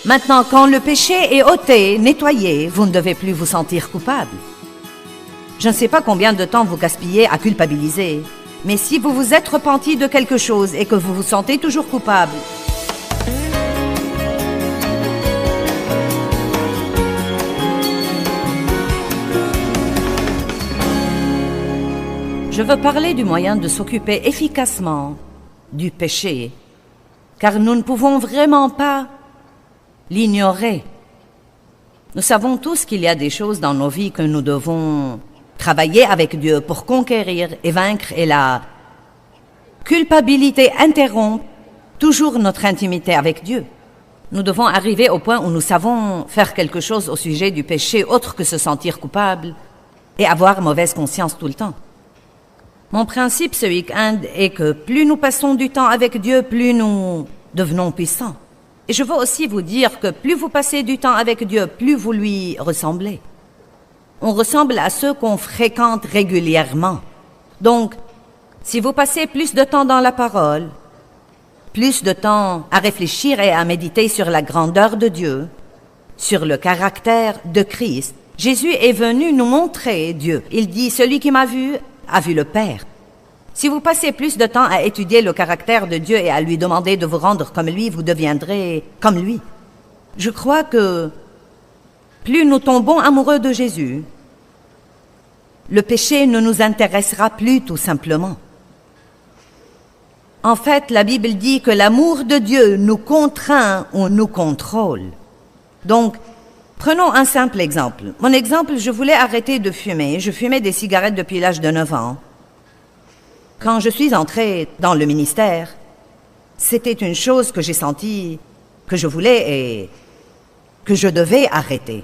Maintenant, quand le péché est ôté, nettoyé, vous ne devez plus vous sentir coupable. Je ne sais pas combien de temps vous gaspillez à culpabiliser, mais si vous vous êtes repenti de quelque chose et que vous vous sentez toujours coupable, je veux parler du moyen de s'occuper efficacement du péché, car nous ne pouvons vraiment pas l'ignorer. Nous savons tous qu'il y a des choses dans nos vies que nous devons travailler avec Dieu pour conquérir et vaincre, et la culpabilité interrompt toujours notre intimité avec Dieu. Nous devons arriver au point où nous savons faire quelque chose au sujet du péché autre que se sentir coupable et avoir mauvaise conscience tout le temps. Mon principe ce week-end est que plus nous passons du temps avec Dieu, plus nous devenons puissants. Et je veux aussi vous dire que plus vous passez du temps avec Dieu, plus vous lui ressemblez. On ressemble à ceux qu'on fréquente régulièrement. Donc, si vous passez plus de temps dans la parole, plus de temps à réfléchir et à méditer sur la grandeur de Dieu, sur le caractère de Christ, Jésus est venu nous montrer Dieu. Il dit « Celui qui m'a vu a vu le Père ». Si vous passez plus de temps à étudier le caractère de Dieu et à lui demander de vous rendre comme lui, vous deviendrez comme lui. Je crois que plus nous tombons amoureux de Jésus, le péché ne nous intéressera plus tout simplement. En fait, la Bible dit que l'amour de Dieu nous contraint ou nous contrôle. Donc, prenons un simple exemple. Mon exemple, je voulais arrêter de fumer. Je fumais des cigarettes depuis l'âge de 9 ans. Quand je suis entrée dans le ministère, c'était une chose que j'ai sentie, que je voulais et que je devais arrêter.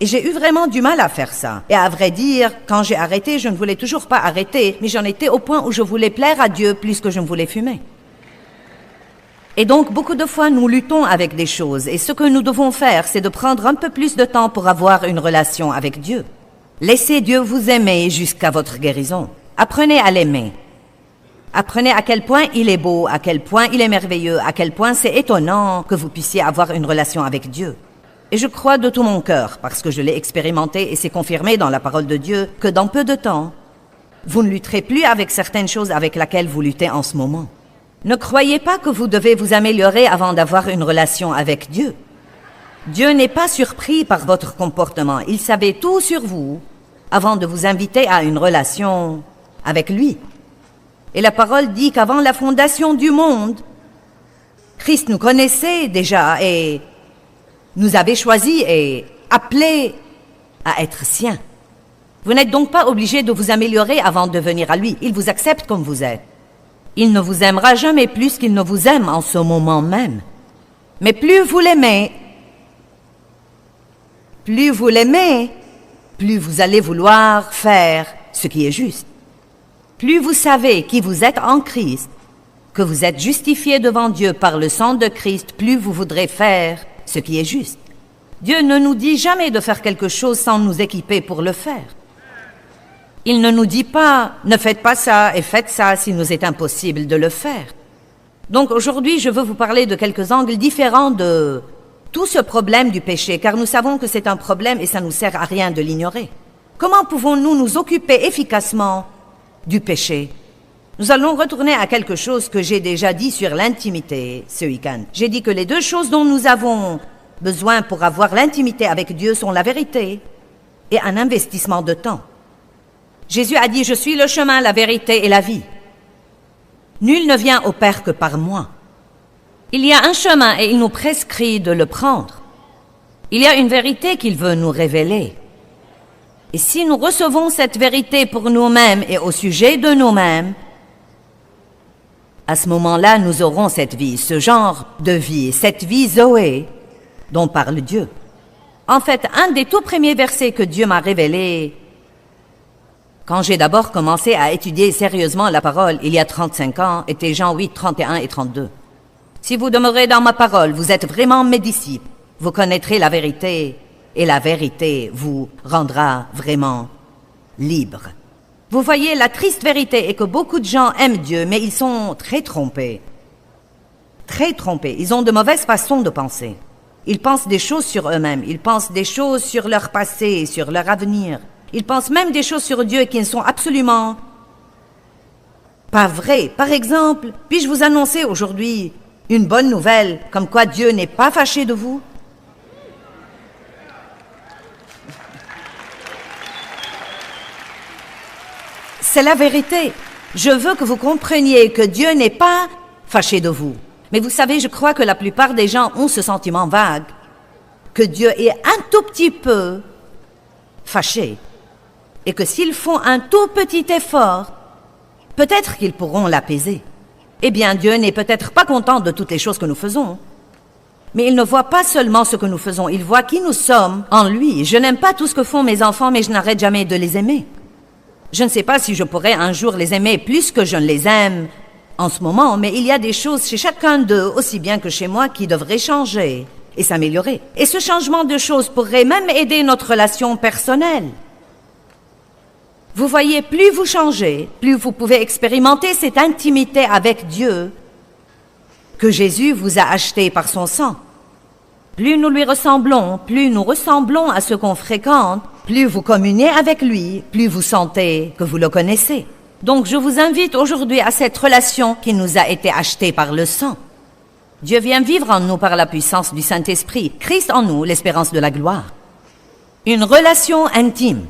Et j'ai eu vraiment du mal à faire ça. Et à vrai dire, quand j'ai arrêté, je ne voulais toujours pas arrêter, mais j'en étais au point où je voulais plaire à Dieu plus que je ne voulais fumer. Et donc, beaucoup de fois, nous luttons avec des choses. Et ce que nous devons faire, c'est de prendre un peu plus de temps pour avoir une relation avec Dieu. Laissez Dieu vous aimer jusqu'à votre guérison. Apprenez à l'aimer. Apprenez à quel point il est beau, à quel point il est merveilleux, à quel point c'est étonnant que vous puissiez avoir une relation avec Dieu. Et je crois de tout mon cœur, parce que je l'ai expérimenté et c'est confirmé dans la parole de Dieu, que dans peu de temps, vous ne lutterez plus avec certaines choses avec lesquelles vous luttez en ce moment. Ne croyez pas que vous devez vous améliorer avant d'avoir une relation avec Dieu. Dieu n'est pas surpris par votre comportement. Il savait tout sur vous avant de vous inviter à une relation avec lui. Et la parole dit qu'avant la fondation du monde, Christ nous connaissait déjà et nous avait choisis et appelés à être siens. Vous n'êtes donc pas obligé de vous améliorer avant de venir à lui. Il vous accepte comme vous êtes. Il ne vous aimera jamais plus qu'il ne vous aime en ce moment même. Mais plus vous l'aimez, plus vous allez vouloir faire ce qui est juste. Plus vous savez qui vous êtes en Christ, que vous êtes justifié devant Dieu par le sang de Christ, plus vous voudrez faire ce qui est juste. Dieu ne nous dit jamais de faire quelque chose sans nous équiper pour le faire. Il ne nous dit pas « ne faites pas ça et faites ça » s'il nous est impossible de le faire. Donc aujourd'hui, je veux vous parler de quelques angles différents de tout ce problème du péché, car nous savons que c'est un problème et ça ne nous sert à rien de l'ignorer. Comment pouvons-nous nous occuper efficacement du péché? Nous allons retourner à quelque chose que j'ai déjà dit sur l'intimité ce week-end. J'ai dit que les deux choses dont nous avons besoin pour avoir l'intimité avec Dieu sont la vérité et un investissement de temps. Jésus a dit « Je suis le chemin, la vérité et la vie. Nul ne vient au Père que par moi. » Il y a un chemin et il nous prescrit de le prendre. Il y a une vérité qu'il veut nous révéler. Et si nous recevons cette vérité pour nous-mêmes et au sujet de nous-mêmes, à ce moment-là, nous aurons cette vie, ce genre de vie, cette vie Zoé dont parle Dieu. En fait, un des tout premiers versets que Dieu m'a révélé quand j'ai d'abord commencé à étudier sérieusement la parole, il y a 35 ans, était Jean 8, 31 et 32. Si vous demeurez dans ma parole, vous êtes vraiment mes disciples, vous connaîtrez la vérité, et la vérité vous rendra vraiment libre. Vous voyez, la triste vérité est que beaucoup de gens aiment Dieu, mais ils sont très trompés. Très trompés. Ils ont de mauvaises façons de penser. Ils pensent des choses sur eux-mêmes, ils pensent des choses sur leur passé, sur leur avenir. Ils pensent même des choses sur Dieu qui ne sont absolument pas vraies. Par exemple, puis-je vous annoncer aujourd'hui une bonne nouvelle, comme quoi Dieu n'est pas fâché de vous? C'est la vérité. Je veux que vous compreniez que Dieu n'est pas fâché de vous. Mais vous savez, je crois que la plupart des gens ont ce sentiment vague, que Dieu est un tout petit peu fâché, et que s'ils font un tout petit effort, peut-être qu'ils pourront l'apaiser. Eh bien, Dieu n'est peut-être pas content de toutes les choses que nous faisons, mais il ne voit pas seulement ce que nous faisons, il voit qui nous sommes en lui. Je n'aime pas tout ce que font mes enfants, mais je n'arrête jamais de les aimer. Je ne sais pas si je pourrais un jour les aimer plus que je ne les aime en ce moment, mais il y a des choses chez chacun d'eux, aussi bien que chez moi, qui devraient changer et s'améliorer. Et ce changement de choses pourrait même aider notre relation personnelle. Vous voyez, plus vous changez, plus vous pouvez expérimenter cette intimité avec Dieu que Jésus vous a acheté par son sang. Plus nous lui ressemblons, plus nous ressemblons à ce qu'on fréquente, plus vous communiez avec lui, plus vous sentez que vous le connaissez. Donc je vous invite aujourd'hui à cette relation qui nous a été achetée par le sang. Dieu vient vivre en nous par la puissance du Saint-Esprit, Christ en nous, l'espérance de la gloire. Une relation intime.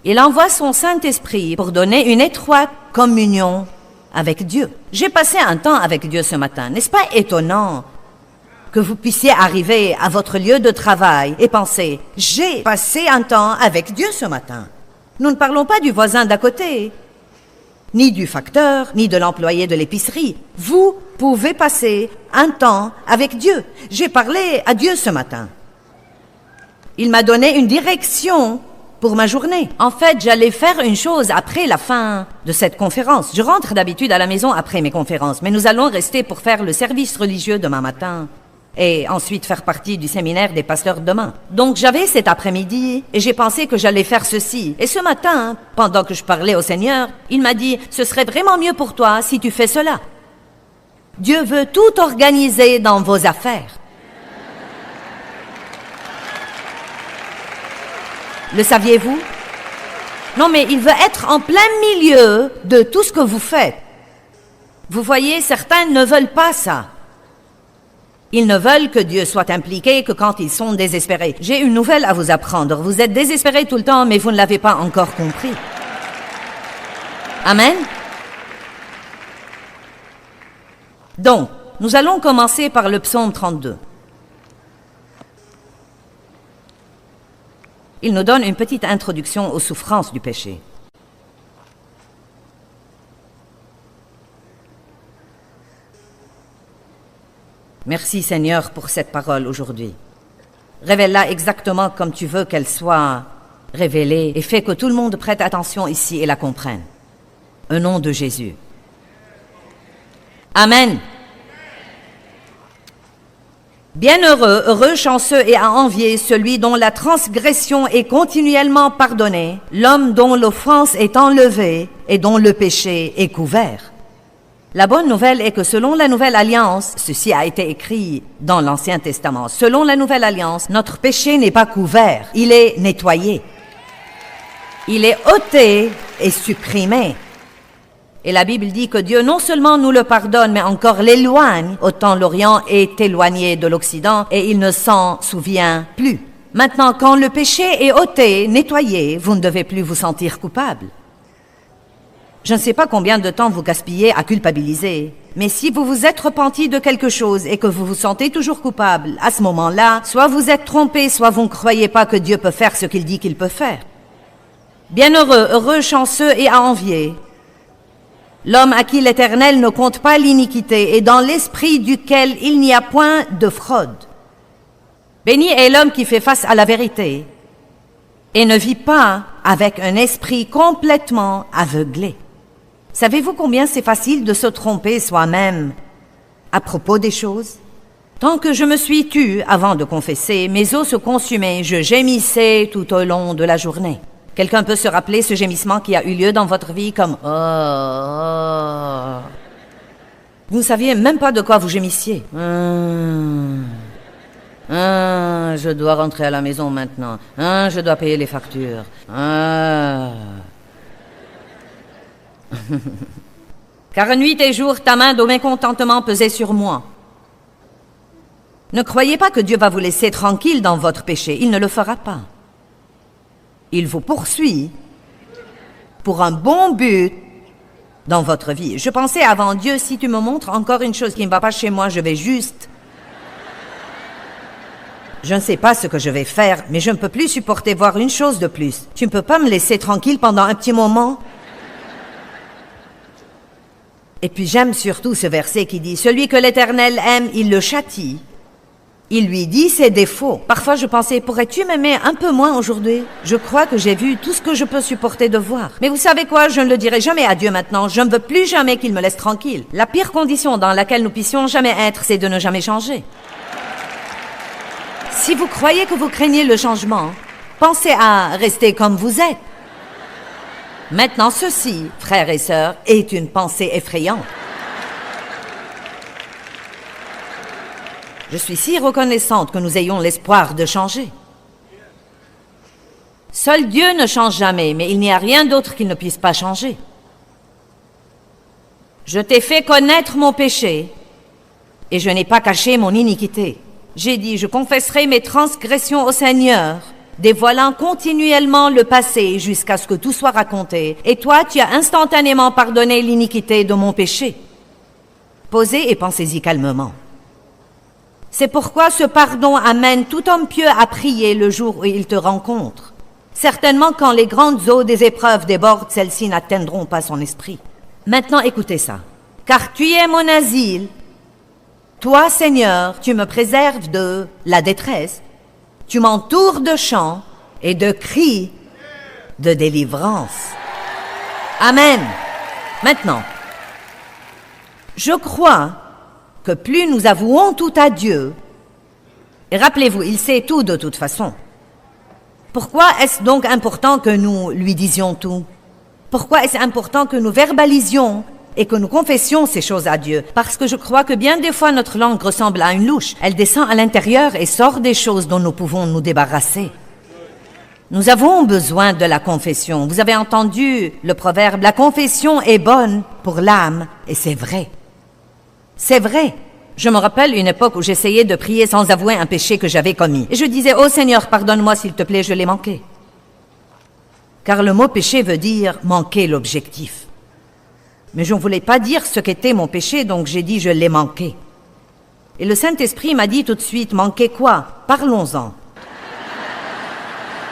Il envoie son Saint-Esprit pour donner une étroite communion avec Dieu. J'ai passé un temps avec Dieu ce matin. N'est-ce pas étonnant que vous puissiez arriver à votre lieu de travail et penser « J'ai passé un temps avec Dieu ce matin ». Nous ne parlons pas du voisin d'à côté, ni du facteur, ni de l'employé de l'épicerie. Vous pouvez passer un temps avec Dieu. J'ai parlé à Dieu ce matin. Il m'a donné une direction pour ma journée. En fait, j'allais faire une chose après la fin de cette conférence. Je rentre d'habitude à la maison après mes conférences, mais nous allons rester pour faire le service religieux demain matin et ensuite faire partie du séminaire des pasteurs demain. Donc j'avais cet après-midi et j'ai pensé que j'allais faire ceci. Et ce matin, pendant que je parlais au Seigneur, il m'a dit « Ce serait vraiment mieux pour toi si tu fais cela. » Dieu veut tout organiser dans vos affaires. Le saviez-vous? Non, mais il veut être en plein milieu de tout ce que vous faites. Vous voyez, certains ne veulent pas ça. Ils ne veulent que Dieu soit impliqué que quand ils sont désespérés. J'ai une nouvelle à vous apprendre. Vous êtes désespérés tout le temps, mais vous ne l'avez pas encore compris. Amen. Donc, nous allons commencer par le psaume 32. Il nous donne une petite introduction aux souffrances du péché. Merci Seigneur pour cette parole aujourd'hui. Révèle-la exactement comme tu veux qu'elle soit révélée et fais que tout le monde prête attention ici et la comprenne. Au nom de Jésus. Amen. Bienheureux, heureux, chanceux et à envier celui dont la transgression est continuellement pardonnée, l'homme dont l'offense est enlevée et dont le péché est couvert. La bonne nouvelle est que selon la Nouvelle Alliance, ceci a été écrit dans l'Ancien Testament, selon la Nouvelle Alliance, notre péché n'est pas couvert, il est nettoyé. Il est ôté et supprimé. Et la Bible dit que Dieu non seulement nous le pardonne, mais encore l'éloigne, autant l'Orient est éloigné de l'Occident et il ne s'en souvient plus. Maintenant, quand le péché est ôté, nettoyé, vous ne devez plus vous sentir coupable. Je ne sais pas combien de temps vous gaspillez à culpabiliser, mais si vous vous êtes repenti de quelque chose et que vous vous sentez toujours coupable, à ce moment-là, soit vous êtes trompé, soit vous ne croyez pas que Dieu peut faire ce qu'il dit qu'il peut faire. Bienheureux, heureux, chanceux et à envier, l'homme à qui l'Éternel ne compte pas l'iniquité et dans l'esprit duquel il n'y a point de fraude. Béni est l'homme qui fait face à la vérité et ne vit pas avec un esprit complètement aveuglé. Savez-vous combien c'est facile de se tromper soi-même à propos des choses? Tant que je me suis tue avant de confesser, mes os se consumaient, je gémissais tout au long de la journée. Quelqu'un peut se rappeler ce gémissement qui a eu lieu dans votre vie comme « Oh ». Vous ne saviez même pas de quoi vous gémissiez. Je dois rentrer à la maison maintenant. Je dois payer les factures. Car nuit et jour, ta main de mécontentement pesait sur moi. Ne croyez pas que Dieu va vous laisser tranquille dans votre péché. Il ne le fera pas. Il vous poursuit pour un bon but dans votre vie. Je pensais avant Dieu, si tu me montres encore une chose qui ne va pas chez moi, je vais juste... Je ne sais pas ce que je vais faire, mais je ne peux plus supporter voir une chose de plus. Tu ne peux pas me laisser tranquille pendant un petit moment? Et puis j'aime surtout ce verset qui dit « Celui que l'Éternel aime, il le châtie. Il lui dit ses défauts. » Parfois je pensais « Pourrais-tu m'aimer un peu moins aujourd'hui? Je crois que j'ai vu tout ce que je peux supporter de voir. » Mais vous savez quoi? Je ne le dirai jamais à Dieu maintenant. Je ne veux plus jamais qu'il me laisse tranquille. La pire condition dans laquelle nous puissions jamais être, c'est de ne jamais changer. Si vous croyez que vous craignez le changement, pensez à rester comme vous êtes. Maintenant, ceci, frères et sœurs, est une pensée effrayante. Je suis si reconnaissante que nous ayons l'espoir de changer. Seul Dieu ne change jamais, mais il n'y a rien d'autre qu'il ne puisse pas changer. Je t'ai fait connaître mon péché, et je n'ai pas caché mon iniquité. J'ai dit, je confesserai mes transgressions au Seigneur, dévoilant continuellement le passé jusqu'à ce que tout soit raconté. Et toi, tu as instantanément pardonné l'iniquité de mon péché. Posez et pensez-y calmement. C'est pourquoi ce pardon amène tout homme pieux à prier le jour où il te rencontre. Certainement, quand les grandes eaux des épreuves débordent, celles-ci n'atteindront pas son esprit. Maintenant, écoutez ça. Car tu es mon asile. Toi, Seigneur, tu me préserves de la détresse. Tu m'entoures de chants et de cris de délivrance. Amen. Maintenant, je crois que plus nous avouons tout à Dieu, et rappelez-vous, il sait tout de toute façon. Pourquoi est-ce donc important que nous lui disions tout? Pourquoi est-ce important que nous verbalisions et que nous confessions ces choses à Dieu? Parce que je crois que bien des fois notre langue ressemble à une louche. Elle descend à l'intérieur et sort des choses dont nous pouvons nous débarrasser. Nous avons besoin de la confession. Vous avez entendu le proverbe, la confession est bonne pour l'âme, et c'est vrai. C'est vrai. Je me rappelle une époque où j'essayais de prier sans avouer un péché que j'avais commis. Et je disais, « Oh Seigneur, pardonne-moi s'il te plaît, je l'ai manqué. » Car le mot péché veut dire manquer l'objectif. Mais je ne voulais pas dire ce qu'était mon péché, donc j'ai dit, je l'ai manqué. Et le Saint-Esprit m'a dit tout de suite, manquer quoi? Parlons-en.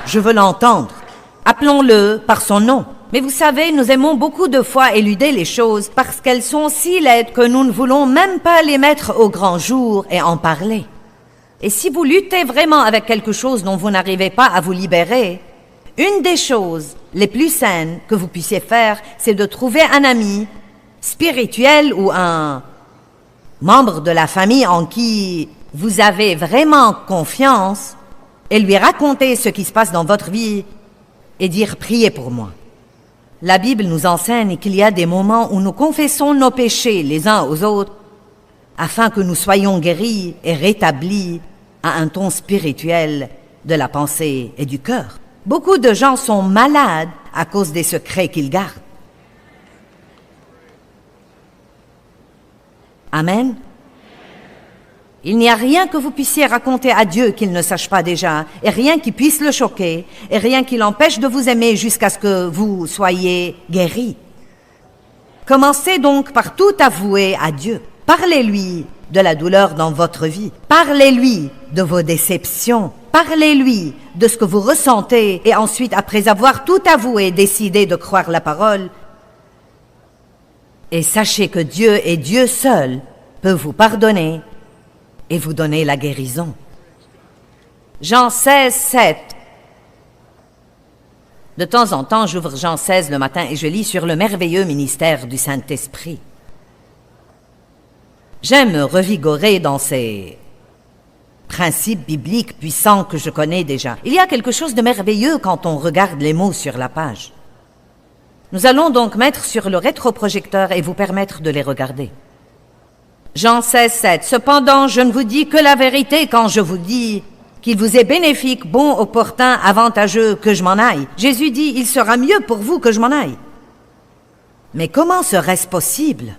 Je veux l'entendre. Appelons-le par son nom. Mais vous savez, nous aimons beaucoup de fois éluder les choses parce qu'elles sont si laides que nous ne voulons même pas les mettre au grand jour et en parler. Et si vous luttez vraiment avec quelque chose dont vous n'arrivez pas à vous libérer, une des choses les plus saines que vous puissiez faire, c'est de trouver un ami spirituel ou un membre de la famille en qui vous avez vraiment confiance et lui raconter ce qui se passe dans votre vie et dire « Priez pour moi ». La Bible nous enseigne qu'il y a des moments où nous confessons nos péchés les uns aux autres afin que nous soyons guéris et rétablis à un ton spirituel de la pensée et du cœur. Beaucoup de gens sont malades à cause des secrets qu'ils gardent. Amen. Il n'y a rien que vous puissiez raconter à Dieu qu'il ne sache pas déjà, et rien qui puisse le choquer, et rien qui l'empêche de vous aimer jusqu'à ce que vous soyez guéris. Commencez donc par tout avouer à Dieu. Parlez-lui de la douleur dans votre vie. Parlez-lui de vos déceptions. Parlez-lui de ce que vous ressentez, et ensuite, après avoir tout avoué, décidez de croire la parole. Et sachez que Dieu et Dieu seul peut vous pardonner et vous donner la guérison. Jean 16, 7. De temps en temps, j'ouvre Jean 16 le matin et je lis sur le merveilleux ministère du Saint-Esprit. J'aime me revigorer dans ces principes bibliques puissants que je connais déjà. Il y a quelque chose de merveilleux quand on regarde les mots sur la page. Nous allons donc mettre sur le rétroprojecteur et vous permettre de les regarder. Jean 16, 7. Cependant, je ne vous dis que la vérité quand je vous dis qu'il vous est bénéfique, bon, opportun, avantageux que je m'en aille. Jésus dit, il sera mieux pour vous que je m'en aille. Mais comment serait-ce possible?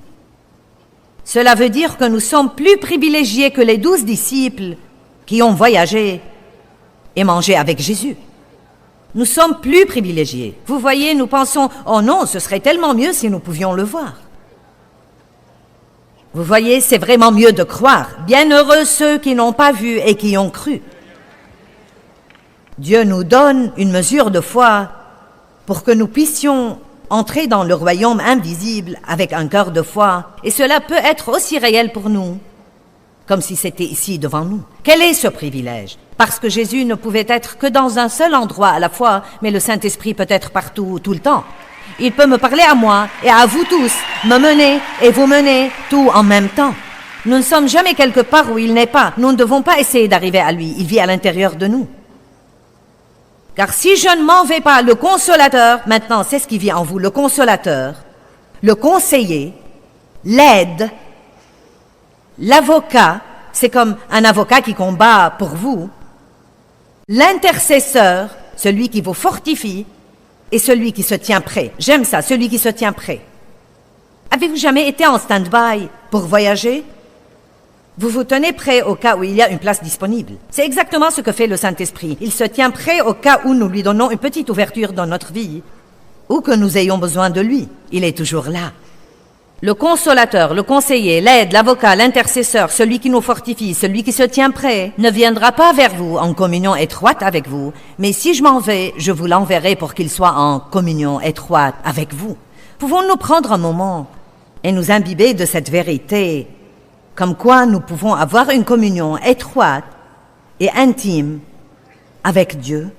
Cela veut dire que nous sommes plus privilégiés que les 12 disciples qui ont voyagé et mangé avec Jésus. Nous sommes plus privilégiés. Vous voyez, nous pensons, oh non, ce serait tellement mieux si nous pouvions le voir. Vous voyez, c'est vraiment mieux de croire. Bienheureux ceux qui n'ont pas vu et qui ont cru. Dieu nous donne une mesure de foi pour que nous puissions entrer dans le royaume invisible avec un cœur de foi. Et cela peut être aussi réel pour nous, comme si c'était ici devant nous. Quel est ce privilège? Parce que Jésus ne pouvait être que dans un seul endroit à la fois, mais le Saint-Esprit peut être partout, tout le temps. Il peut me parler à moi et à vous tous, me mener et vous mener, tout en même temps. Nous ne sommes jamais quelque part où il n'est pas. Nous ne devons pas essayer d'arriver à lui. Il vit à l'intérieur de nous. Car si je ne m'en vais pas, le consolateur, maintenant c'est ce qui vit en vous, le consolateur, le conseiller, l'aide, l'avocat, c'est comme un avocat qui combat pour vous, l'intercesseur, celui qui vous fortifie, et celui qui se tient prêt. J'aime ça, celui qui se tient prêt. Avez-vous jamais été en stand-by pour voyager? Vous vous tenez prêt au cas où il y a une place disponible. C'est exactement ce que fait le Saint-Esprit. Il se tient prêt au cas où nous lui donnons une petite ouverture dans notre vie, ou que nous ayons besoin de lui. Il est toujours là. Le consolateur, le conseiller, l'aide, l'avocat, l'intercesseur, celui qui nous fortifie, celui qui se tient prêt, ne viendra pas vers vous en communion étroite avec vous, mais si je m'en vais, je vous l'enverrai pour qu'il soit en communion étroite avec vous. Pouvons-nous prendre un moment et nous imbiber de cette vérité, comme quoi nous pouvons avoir une communion étroite et intime avec Dieu?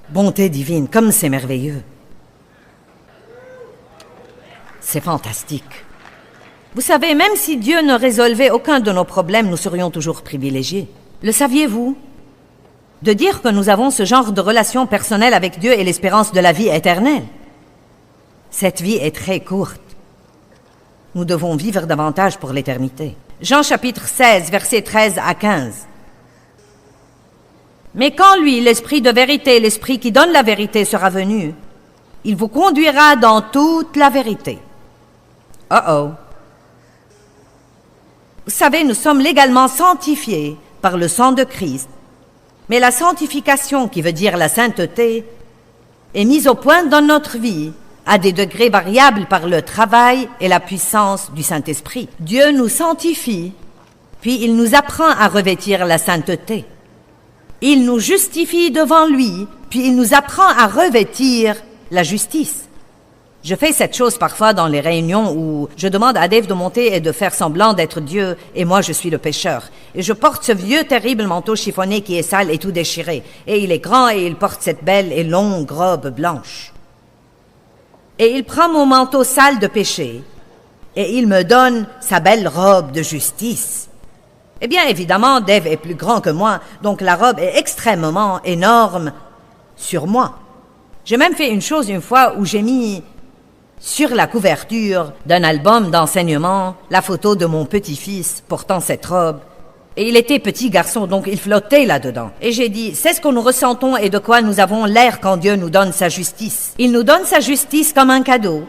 Bonté divine, comme c'est merveilleux. C'est fantastique. Vous savez, même si Dieu ne résolvait aucun de nos problèmes, nous serions toujours privilégiés. Le saviez-vous? De dire que nous avons ce genre de relation personnelle avec Dieu et l'espérance de la vie éternelle. Cette vie est très courte. Nous devons vivre davantage pour l'éternité. Jean chapitre 16, versets 13 à 15. Mais quand lui, l'Esprit de vérité, l'Esprit qui donne la vérité sera venu, il vous conduira dans toute la vérité. Oh. Vous savez, nous sommes légalement sanctifiés par le sang de Christ, mais la sanctification, qui veut dire la sainteté, est mise au point dans notre vie à des degrés variables par le travail et la puissance du Saint-Esprit. Dieu nous sanctifie, puis il nous apprend à revêtir la sainteté. Il nous justifie devant lui, puis il nous apprend à revêtir la justice. Je fais cette chose parfois dans les réunions où je demande à Dave de monter et de faire semblant d'être Dieu, et moi je suis le pécheur. Et je porte ce vieux terrible manteau chiffonné qui est sale et tout déchiré. Et il est grand et il porte cette belle et longue robe blanche. Et il prend mon manteau sale de péché, et il me donne sa belle robe de justice. Eh bien, évidemment, Dave est plus grand que moi, donc la robe est extrêmement énorme sur moi. J'ai même fait une chose une fois où j'ai mis sur la couverture d'un album d'enseignement la photo de mon petit-fils portant cette robe. Et il était petit garçon, donc il flottait là-dedans. Et j'ai dit, c'est ce que nous ressentons et de quoi nous avons l'air quand Dieu nous donne sa justice. Il nous donne sa justice comme un cadeau,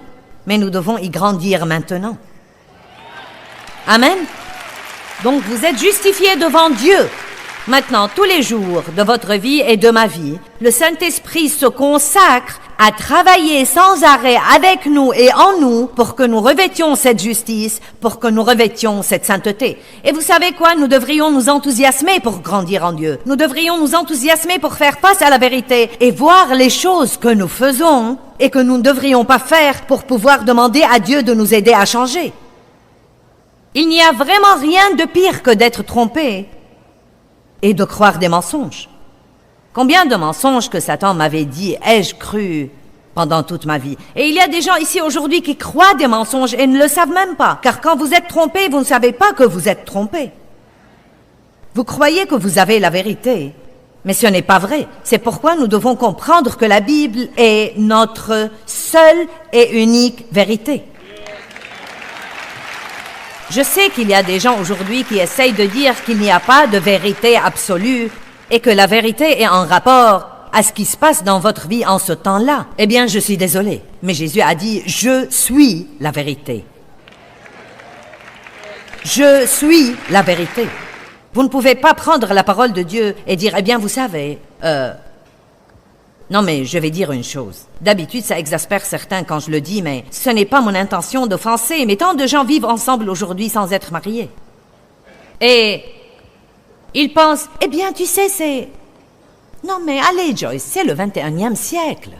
mais nous devons y grandir maintenant. Amen. Donc vous êtes justifiés devant Dieu. Maintenant, tous les jours de votre vie et de ma vie, le Saint-Esprit se consacre à travailler sans arrêt avec nous et en nous pour que nous revêtions cette justice, pour que nous revêtions cette sainteté. Et vous savez quoi? Nous devrions nous enthousiasmer pour grandir en Dieu. Nous devrions nous enthousiasmer pour faire face à la vérité et voir les choses que nous faisons et que nous ne devrions pas faire pour pouvoir demander à Dieu de nous aider à changer. Il n'y a vraiment rien de pire que d'être trompé et de croire des mensonges. Combien de mensonges que Satan m'avait dit ai-je cru pendant toute ma vie? Et il y a des gens ici aujourd'hui qui croient des mensonges et ne le savent même pas. Car quand vous êtes trompé, vous ne savez pas que vous êtes trompé. Vous croyez que vous avez la vérité, Mais ce n'est pas vrai. C'est pourquoi nous devons comprendre que la Bible est notre seule et unique vérité. Je sais qu'il y a des gens aujourd'hui qui essayent de dire qu'il n'y a pas de vérité absolue et que la vérité est en rapport à ce qui se passe dans votre vie en ce temps-là. Eh bien, je suis désolé, mais Jésus a dit « Je suis la vérité ». Je suis la vérité. Vous ne pouvez pas prendre la parole de Dieu et dire « Eh bien, vous savez, Non, mais je vais dire une chose. D'habitude, ça exaspère certains quand je le dis, mais ce n'est pas mon intention d'offenser, mais tant de gens vivent ensemble aujourd'hui sans être mariés. Et ils pensent, eh bien, tu sais, c'est... Non, mais allez, Joyce, c'est le 21e siècle.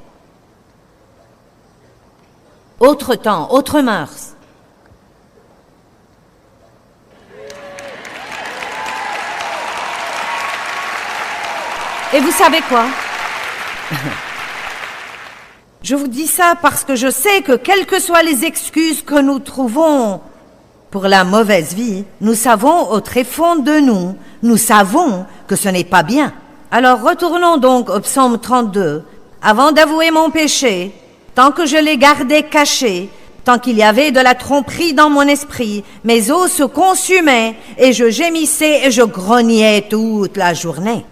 Autre temps, autre mœurs. Et vous savez quoi? Je vous dis ça parce que je sais que quelles que soient les excuses que nous trouvons pour la mauvaise vie, nous savons au tréfond de nous, nous savons que ce n'est pas bien. Alors retournons donc au psaume 32. Avant d'avouer mon péché, tant que je l'ai gardé caché, tant qu'il y avait de la tromperie dans mon esprit, mes os se consumaient et je gémissais et je grognais toute la journée.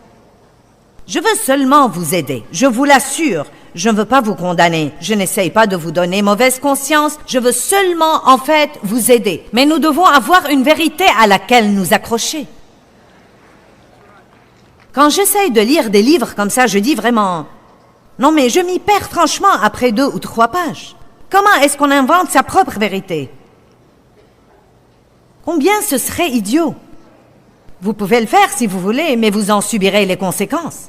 Je veux seulement vous aider, je vous l'assure. Je ne veux pas vous condamner, je n'essaye pas de vous donner mauvaise conscience, je veux seulement, en fait, vous aider. Mais nous devons avoir une vérité à laquelle nous accrocher. Quand j'essaye de lire des livres comme ça, je dis vraiment... Non, mais je m'y perds franchement après 2 ou 3 pages. Comment est-ce qu'on invente sa propre vérité? Combien ce serait idiot? Vous pouvez le faire si vous voulez, mais vous en subirez les conséquences.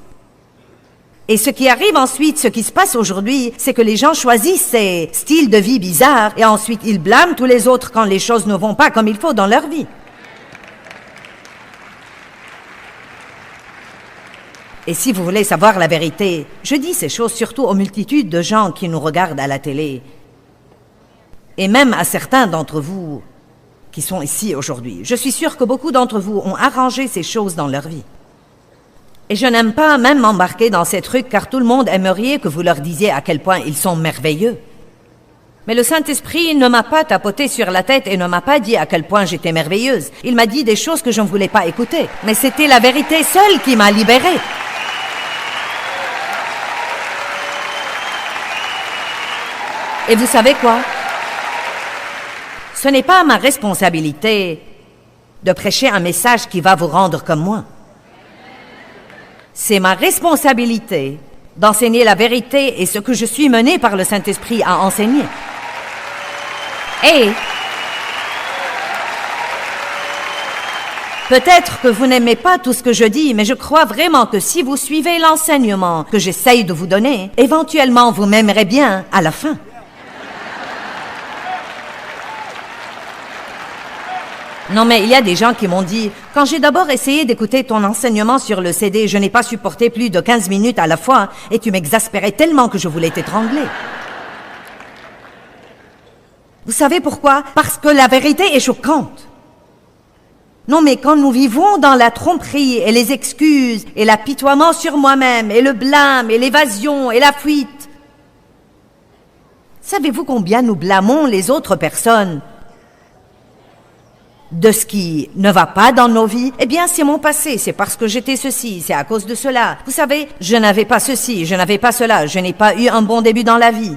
Et ce qui arrive ensuite, ce qui se passe aujourd'hui, c'est que les gens choisissent ces styles de vie bizarres et ensuite ils blâment tous les autres quand les choses ne vont pas comme il faut dans leur vie. Et si vous voulez savoir la vérité, je dis ces choses surtout aux multitudes de gens qui nous regardent à la télé. Et même à certains d'entre vous qui sont ici aujourd'hui. Je suis sûre que beaucoup d'entre vous ont arrangé ces choses dans leur vie. Et je n'aime pas même m'embarquer dans ces trucs car tout le monde aimerait que vous leur disiez à quel point ils sont merveilleux. Mais le Saint-Esprit ne m'a pas tapoté sur la tête et ne m'a pas dit à quel point j'étais merveilleuse. Il m'a dit des choses que je ne voulais pas écouter. Mais c'était la vérité seule qui m'a libérée. Et vous savez quoi? Ce n'est pas ma responsabilité de prêcher un message qui va vous rendre comme moi. C'est ma responsabilité d'enseigner la vérité et ce que je suis menée par le Saint-Esprit à enseigner. Et peut-être que vous n'aimez pas tout ce que je dis, mais je crois vraiment que si vous suivez l'enseignement que j'essaye de vous donner, éventuellement vous m'aimerez bien à la fin. Non, mais il y a des gens qui m'ont dit, quand j'ai d'abord essayé d'écouter ton enseignement sur le CD, je n'ai pas supporté plus de 15 minutes à la fois et tu m'exaspérais tellement que je voulais t'étrangler. Vous savez pourquoi? Parce que la vérité est choquante. Non, mais quand nous vivons dans la tromperie et les excuses et l'apitoiement sur moi-même et le blâme et l'évasion et la fuite, savez-vous combien nous blâmons les autres personnes de ce qui ne va pas dans nos vies? Eh bien, c'est mon passé, c'est parce que j'étais ceci, c'est à cause de cela. Vous savez, je n'avais pas ceci, je n'avais pas cela, je n'ai pas eu un bon début dans la vie.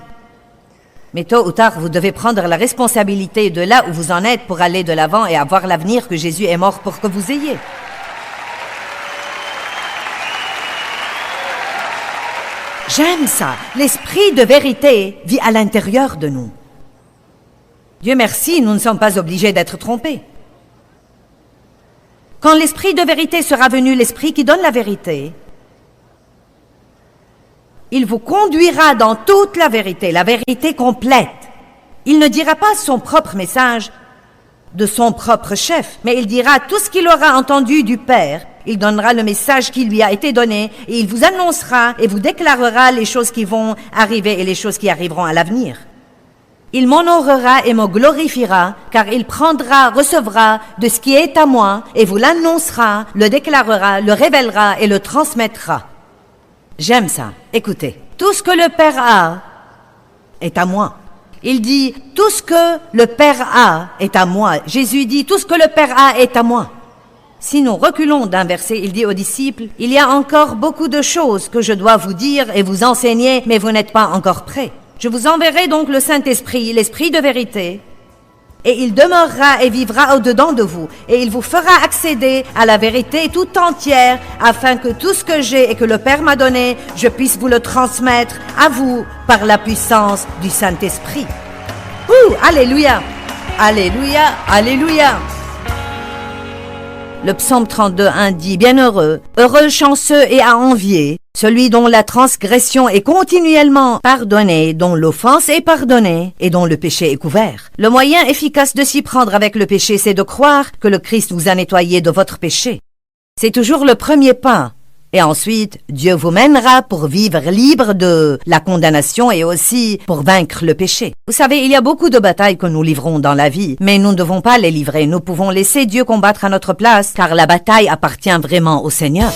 Mais tôt ou tard, vous devez prendre la responsabilité de là où vous en êtes pour aller de l'avant et avoir l'avenir que Jésus est mort pour que vous ayez. J'aime ça. L'esprit de vérité vit à l'intérieur de nous. Dieu merci, nous ne sommes pas obligés d'être trompés. Quand l'esprit de vérité sera venu, l'esprit qui donne la vérité, il vous conduira dans toute la vérité complète. Il ne dira pas son propre message de son propre chef, mais il dira tout ce qu'il aura entendu du Père. Il donnera le message qui lui a été donné et il vous annoncera et vous déclarera les choses qui vont arriver et les choses qui arriveront à l'avenir. Il m'honorera et me glorifiera, car il prendra, recevra de ce qui est à moi, et vous l'annoncera, le déclarera, le révélera et le transmettra. J'aime ça. Écoutez, tout ce que le Père a est à moi. Il dit, tout ce que le Père a est à moi. Jésus dit, tout ce que le Père a est à moi. Si nous reculons d'un verset, il dit aux disciples, il y a encore beaucoup de choses que je dois vous dire et vous enseigner, mais vous n'êtes pas encore prêts. Je vous enverrai donc le Saint-Esprit, l'Esprit de vérité, et il demeurera et vivra au-dedans de vous, et il vous fera accéder à la vérité tout entière, afin que tout ce que j'ai et que le Père m'a donné, je puisse vous le transmettre à vous par la puissance du Saint-Esprit. Alléluia! Alléluia! Alléluia! Le psaume 32:1 dit « Bienheureux, heureux, chanceux et à envier, celui dont la transgression est continuellement pardonnée, dont l'offense est pardonnée et dont le péché est couvert. » Le moyen efficace de s'y prendre avec le péché, c'est de croire que le Christ vous a nettoyé de votre péché. C'est toujours le premier pas. Et ensuite, Dieu vous mènera pour vivre libre de la condamnation et aussi pour vaincre le péché. Vous savez, il y a beaucoup de batailles que nous livrons dans la vie, mais nous ne devons pas les livrer. Nous pouvons laisser Dieu combattre à notre place, car la bataille appartient vraiment au Seigneur.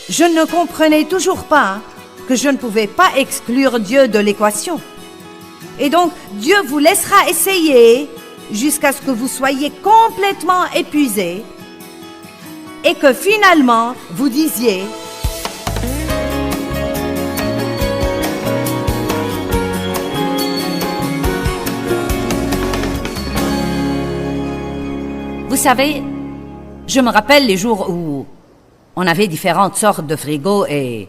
Je ne comprenais toujours pas que je ne pouvais pas exclure Dieu de l'équation. Et donc, Dieu vous laissera essayer jusqu'à ce que vous soyez complètement épuisé et que finalement, vous disiez « Vous savez, je me rappelle les jours où on avait différentes sortes de frigos et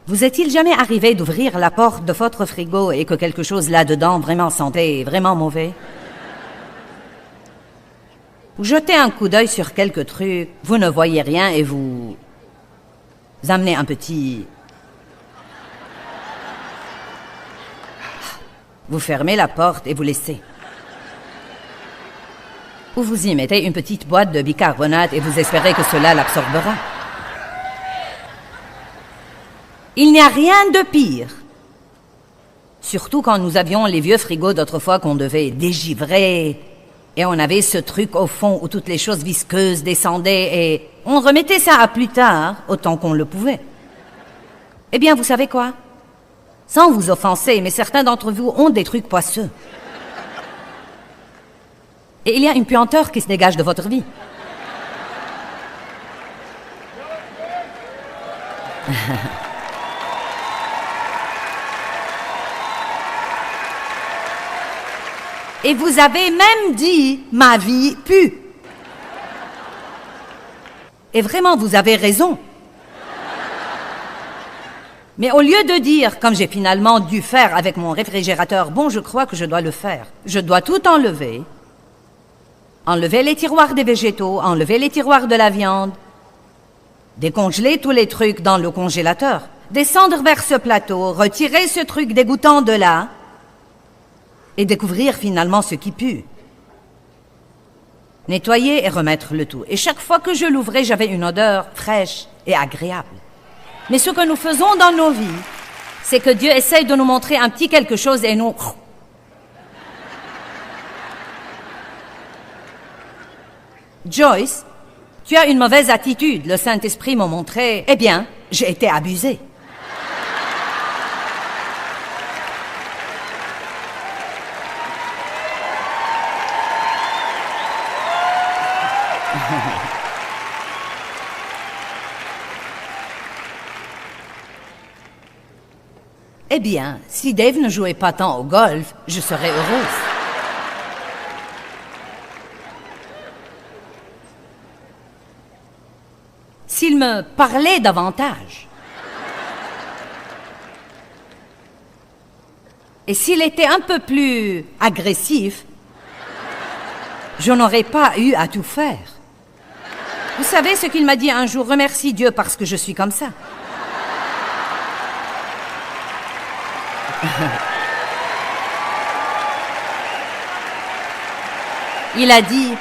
vous est-il jamais arrivé d'ouvrir la porte de votre frigo et que quelque chose là-dedans vraiment sentait vraiment mauvais? Vous jetez un coup d'œil sur quelques trucs, vous ne voyez rien et vous amenez un petit... Vous fermez la porte et vous laissez. Ou vous y mettez une petite boîte de bicarbonate et vous espérez que cela l'absorbera. Il n'y a rien de pire. Surtout quand nous avions les vieux frigos d'autrefois qu'on devait dégivrer. Et on avait ce truc au fond où toutes les choses visqueuses descendaient et on remettait ça à plus tard, autant qu'on le pouvait. Eh bien, vous savez quoi? Sans vous offenser, mais certains d'entre vous ont des trucs poisseux. Et il y a une puanteur qui se dégage de votre vie. Et vous avez même dit « ma vie pue ». Et vraiment, vous avez raison. Mais au lieu de dire, comme j'ai finalement dû faire avec mon réfrigérateur, bon, je crois que je dois le faire. Je dois tout enlever. Enlever les tiroirs des végétaux, enlever les tiroirs de la viande, décongeler tous les trucs dans le congélateur, descendre vers ce plateau, retirer ce truc dégoûtant de là, et découvrir finalement ce qui pue. Nettoyer et remettre le tout. Et chaque fois que je l'ouvrais, j'avais une odeur fraîche et agréable. Mais ce que nous faisons dans nos vies, c'est que Dieu essaye de nous montrer un petit quelque chose et nous... Joyce, tu as une mauvaise attitude. Le Saint-Esprit m'a montré... Eh bien, j'ai été abusée. Eh bien, si Dave ne jouait pas tant au golf, je serais heureuse. S'il me parlait davantage. Et s'il était un peu plus agressif, je n'aurais pas eu à tout faire. Vous savez ce qu'il m'a dit un jour? Remercie Dieu parce que je suis comme ça. Il a dit,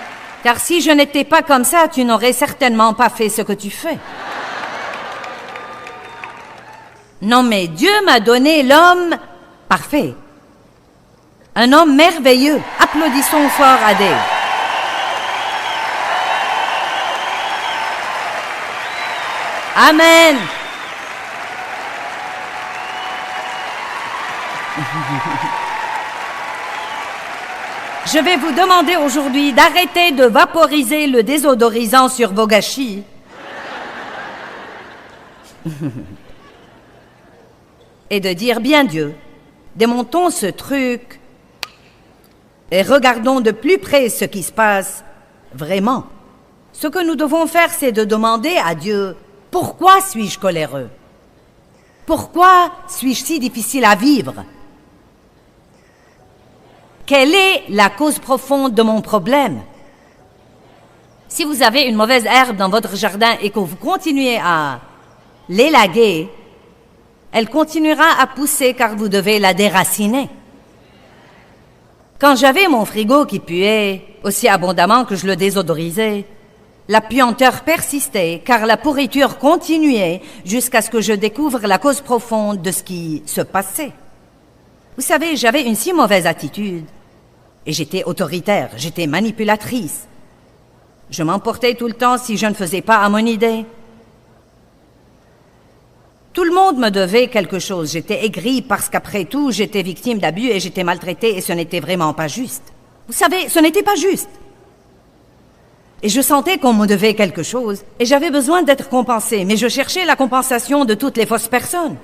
car si je n'étais pas comme ça, tu n'aurais certainement pas fait ce que tu fais. Non, mais Dieu m'a donné l'homme parfait. Un homme merveilleux. Applaudissons fort à Dieu. Amen. Je vais vous demander aujourd'hui d'arrêter de vaporiser le désodorisant sur vos gâchis. Et de dire, bien Dieu, démontons ce truc et regardons de plus près ce qui se passe vraiment. Ce que nous devons faire, c'est de demander à Dieu, pourquoi suis-je coléreux? Pourquoi suis-je si difficile à vivre? Quelle est la cause profonde de mon problème? Si vous avez une mauvaise herbe dans votre jardin et que vous continuez à l'élaguer, elle continuera à pousser car vous devez la déraciner. Quand j'avais mon frigo qui puait aussi abondamment que je le désodorisais, la puanteur persistait car la pourriture continuait jusqu'à ce que je découvre la cause profonde de ce qui se passait. Vous savez, j'avais une si mauvaise attitude. Et j'étais autoritaire, j'étais manipulatrice. Je m'emportais tout le temps si je ne faisais pas à mon idée. Tout le monde me devait quelque chose. J'étais aigrie parce qu'après tout, j'étais victime d'abus et j'étais maltraitée et ce n'était vraiment pas juste. Vous savez, ce n'était pas juste. Et je sentais qu'on me devait quelque chose et j'avais besoin d'être compensée, mais je cherchais la compensation de toutes les fausses personnes.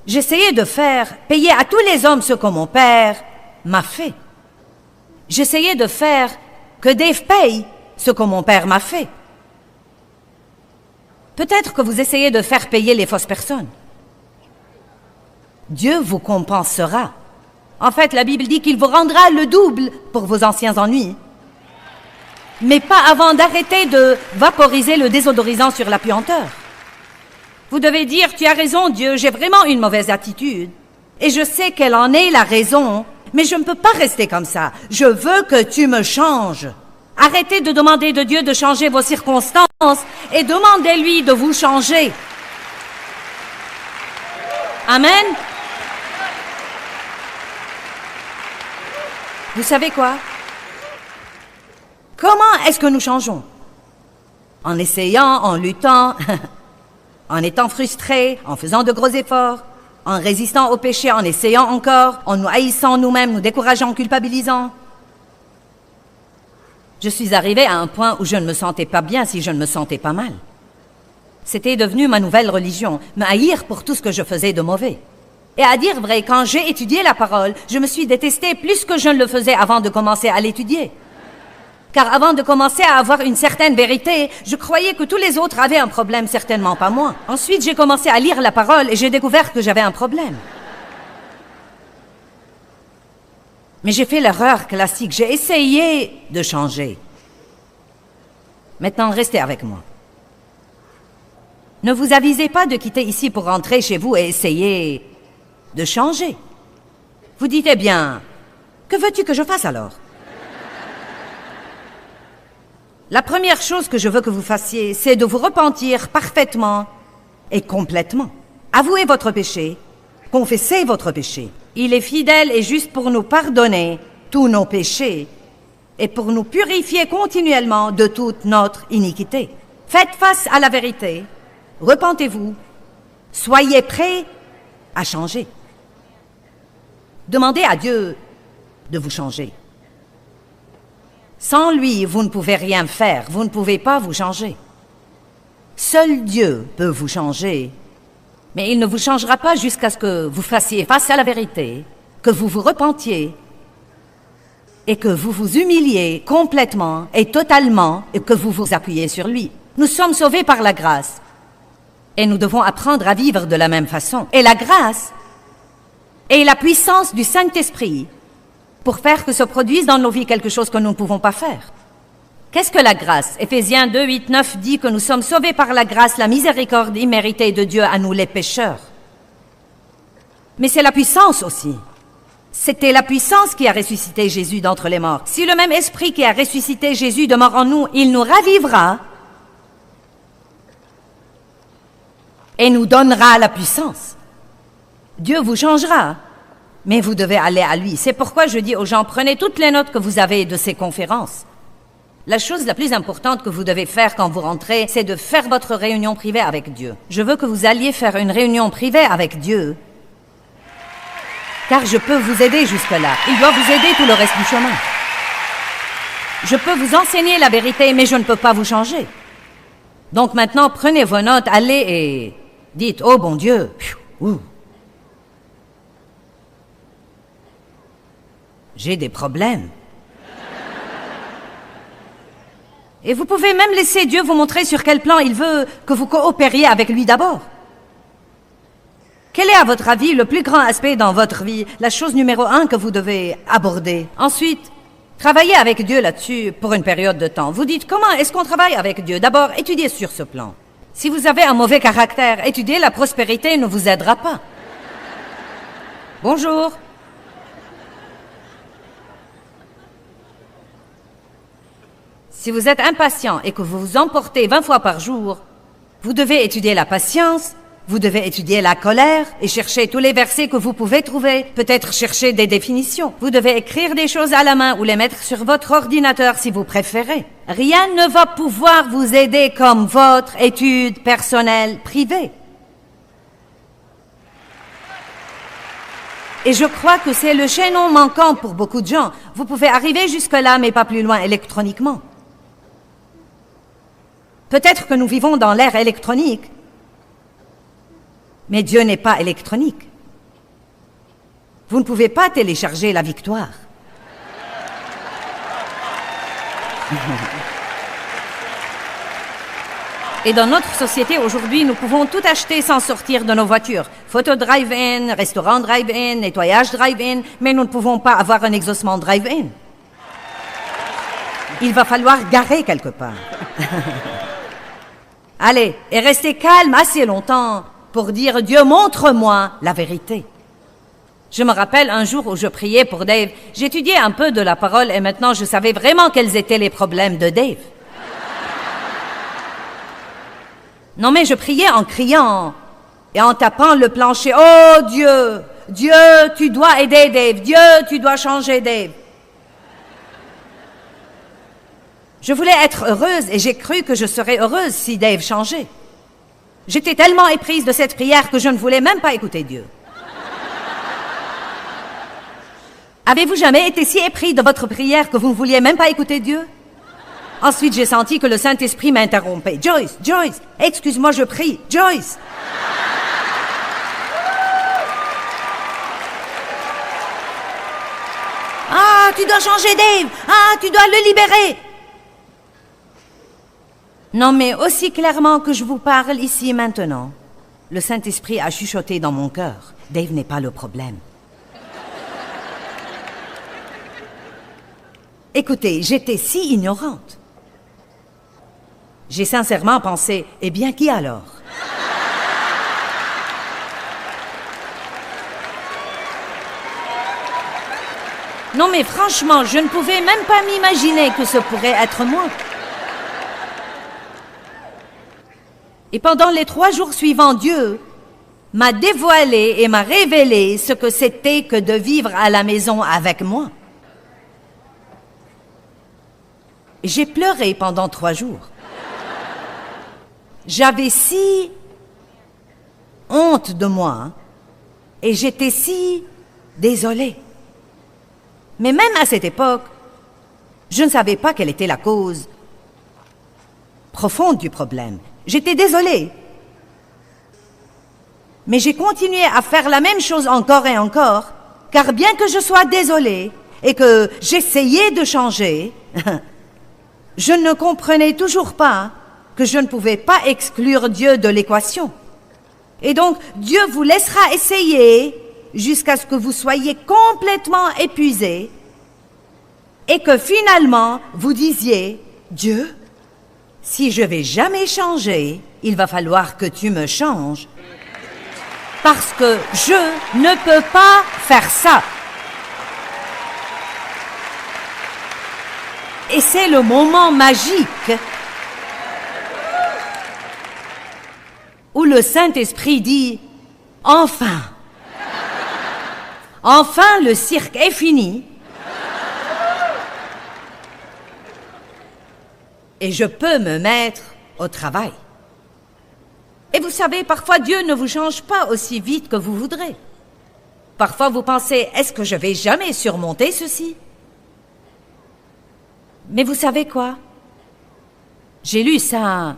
J'essayais de faire payer à tous les hommes ce que mon père m'a fait. J'essayais de faire que Dave paye ce que mon père m'a fait. Peut-être que vous essayez de faire payer les fausses personnes. Dieu vous compensera. En fait, la Bible dit qu'il vous rendra le double pour vos anciens ennuis. Mais pas avant d'arrêter de vaporiser le désodorisant sur la puanteur. Vous devez dire, tu as raison Dieu, j'ai vraiment une mauvaise attitude. Et je sais quelle en est la raison, mais je ne peux pas rester comme ça. Je veux que tu me changes. Arrêtez de demander de Dieu de changer vos circonstances et demandez-lui de vous changer. Amen. Vous savez quoi? Comment est-ce que nous changeons? En essayant, en luttant, en étant frustrés, en faisant de gros efforts, en résistant au péché, en essayant encore, en nous haïssant nous-mêmes, nous décourageant, culpabilisant. Je suis arrivée à un point où je ne me sentais pas bien si je ne me sentais pas mal. C'était devenu ma nouvelle religion, me haïr pour tout ce que je faisais de mauvais. Et à dire vrai, quand j'ai étudié la parole, je me suis détestée plus que je ne le faisais avant de commencer à l'étudier. Car avant de commencer à avoir une certaine vérité, je croyais que tous les autres avaient un problème, certainement pas moi. Ensuite, j'ai commencé à lire la parole et j'ai découvert que j'avais un problème. Mais j'ai fait l'erreur classique, j'ai essayé de changer. Maintenant, restez avec moi. Ne vous avisez pas de quitter ici pour rentrer chez vous et essayer de changer. Vous dites, eh bien, que veux-tu que je fasse alors? La première chose que je veux que vous fassiez, c'est de vous repentir parfaitement et complètement. Avouez votre péché, confessez votre péché. Il est fidèle et juste pour nous pardonner tous nos péchés et pour nous purifier continuellement de toute notre iniquité. Faites face à la vérité, repentez-vous, soyez prêts à changer. Demandez à Dieu de vous changer. Sans lui, vous ne pouvez rien faire, vous ne pouvez pas vous changer. Seul Dieu peut vous changer, mais il ne vous changera pas jusqu'à ce que vous fassiez face à la vérité, que vous vous repentiez et que vous vous humiliez complètement et totalement et que vous vous appuyez sur lui. Nous sommes sauvés par la grâce et nous devons apprendre à vivre de la même façon. Et la grâce et la puissance du Saint-Esprit pour faire que se produise dans nos vies quelque chose que nous ne pouvons pas faire. Qu'est-ce que la grâce? Éphésiens 2, 8, 9 dit que nous sommes sauvés par la grâce, la miséricorde imméritée de Dieu à nous les pécheurs. Mais c'est la puissance aussi. C'était la puissance qui a ressuscité Jésus d'entre les morts. Si le même esprit qui a ressuscité Jésus demeure en nous, il nous ravivera et nous donnera la puissance. Dieu vous changera, mais vous devez aller à lui. C'est pourquoi je dis aux gens, prenez toutes les notes que vous avez de ces conférences. La chose la plus importante que vous devez faire quand vous rentrez, c'est de faire votre réunion privée avec Dieu. Je veux que vous alliez faire une réunion privée avec Dieu, car je peux vous aider jusque-là. Il doit vous aider tout le reste du chemin. Je peux vous enseigner la vérité, mais je ne peux pas vous changer. Donc maintenant, prenez vos notes, allez et dites, oh bon Dieu, j'ai des problèmes. Et vous pouvez même laisser Dieu vous montrer sur quel plan il veut que vous coopériez avec lui d'abord. Quel est, à votre avis, le plus grand aspect dans votre vie, la chose numéro 1 que vous devez aborder? Ensuite, travaillez avec Dieu là-dessus pour une période de temps. Vous dites, comment est-ce qu'on travaille avec Dieu? D'abord, étudiez sur ce plan. Si vous avez un mauvais caractère, étudier la prospérité ne vous aidera pas. Bonjour. Si vous êtes impatient et que vous vous emportez 20 fois par jour, vous devez étudier la patience, vous devez étudier la colère et chercher tous les versets que vous pouvez trouver, peut-être chercher des définitions. Vous devez écrire des choses à la main ou les mettre sur votre ordinateur si vous préférez. Rien ne va pouvoir vous aider comme votre étude personnelle privée. Et je crois que c'est le chaînon manquant pour beaucoup de gens. Vous pouvez arriver jusque-là, mais pas plus loin électroniquement. Peut-être que nous vivons dans l'ère électronique, mais Dieu n'est pas électronique. Vous ne pouvez pas télécharger la victoire. Et dans notre société aujourd'hui, nous pouvons tout acheter sans sortir de nos voitures. Photo drive-in, restaurant drive-in, nettoyage drive-in, mais nous ne pouvons pas avoir un exaucement drive-in. Il va falloir garer quelque part. Allez, et restez calme assez longtemps pour dire « Dieu, montre-moi la vérité ». Je me rappelle un jour où je priais pour Dave. J'étudiais un peu de la parole et maintenant je savais vraiment quels étaient les problèmes de Dave. Non mais je priais en criant et en tapant le plancher. « Oh Dieu, Dieu, tu dois aider Dave. Dieu, tu dois changer Dave. » Je voulais être heureuse et j'ai cru que je serais heureuse si Dave changeait. J'étais tellement éprise de cette prière que je ne voulais même pas écouter Dieu. Avez-vous jamais été si épris de votre prière que vous ne vouliez même pas écouter Dieu? Ensuite, j'ai senti que le Saint-Esprit m'interrompait. « Joyce, Joyce, excuse-moi, je prie. Joyce! » Ah, tu dois changer Dave! Ah, tu dois le libérer! Non, mais aussi clairement que je vous parle ici maintenant, le Saint-Esprit a chuchoté dans mon cœur. Dave n'est pas le problème. Écoutez, j'étais si ignorante. J'ai sincèrement pensé, eh bien, qui alors? Non, mais franchement, je ne pouvais même pas m'imaginer que ce pourrait être moi. Et pendant les 3 jours suivants, Dieu m'a dévoilé et m'a révélé ce que c'était que de vivre à la maison avec moi. J'ai pleuré pendant 3 jours. J'avais si honte de moi et j'étais si désolée. Mais même à cette époque, je ne savais pas quelle était la cause profonde du problème. J'étais désolée. Mais j'ai continué à faire la même chose encore et encore, car bien que je sois désolée et que j'essayais de changer, je ne comprenais toujours pas que je ne pouvais pas exclure Dieu de l'équation. Et donc, Dieu vous laissera essayer jusqu'à ce que vous soyez complètement épuisé et que finalement vous disiez, Dieu, si je vais jamais changer, il va falloir que tu me changes. Parce que je ne peux pas faire ça. Et c'est le moment magique où le Saint-Esprit dit « Enfin, enfin le cirque est fini et je peux me mettre au travail. » Et vous savez, parfois Dieu ne vous change pas aussi vite que vous voudrez. Parfois vous pensez « Est-ce que je vais jamais surmonter ceci ?» Mais vous savez quoi? J'ai lu ça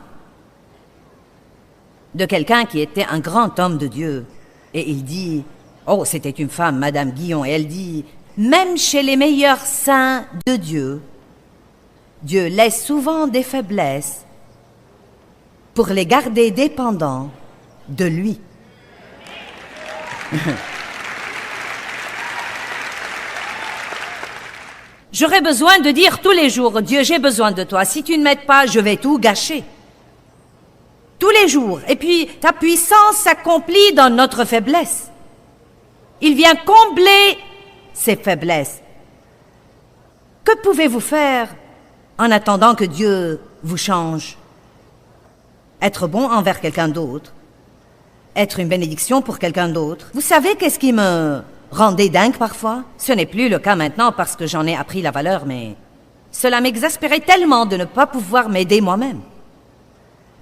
de quelqu'un qui était un grand homme de Dieu. Et il dit, oh, c'était une femme, Madame Guillon, et elle dit, même chez les meilleurs saints de Dieu, Dieu laisse souvent des faiblesses pour les garder dépendants de lui. J'aurais besoin de dire tous les jours, Dieu, j'ai besoin de toi. Si tu ne m'aides pas, je vais tout gâcher. Tous les jours. Et puis, ta puissance s'accomplit dans notre faiblesse. Il vient combler ces faiblesses. Que pouvez-vous faire en attendant que Dieu vous change? Être bon envers quelqu'un d'autre. Être une bénédiction pour quelqu'un d'autre. Vous savez qu'est-ce qui me rendait dingue parfois? Ce n'est plus le cas maintenant parce que j'en ai appris la valeur, mais cela m'exaspérait tellement de ne pas pouvoir m'aider moi-même.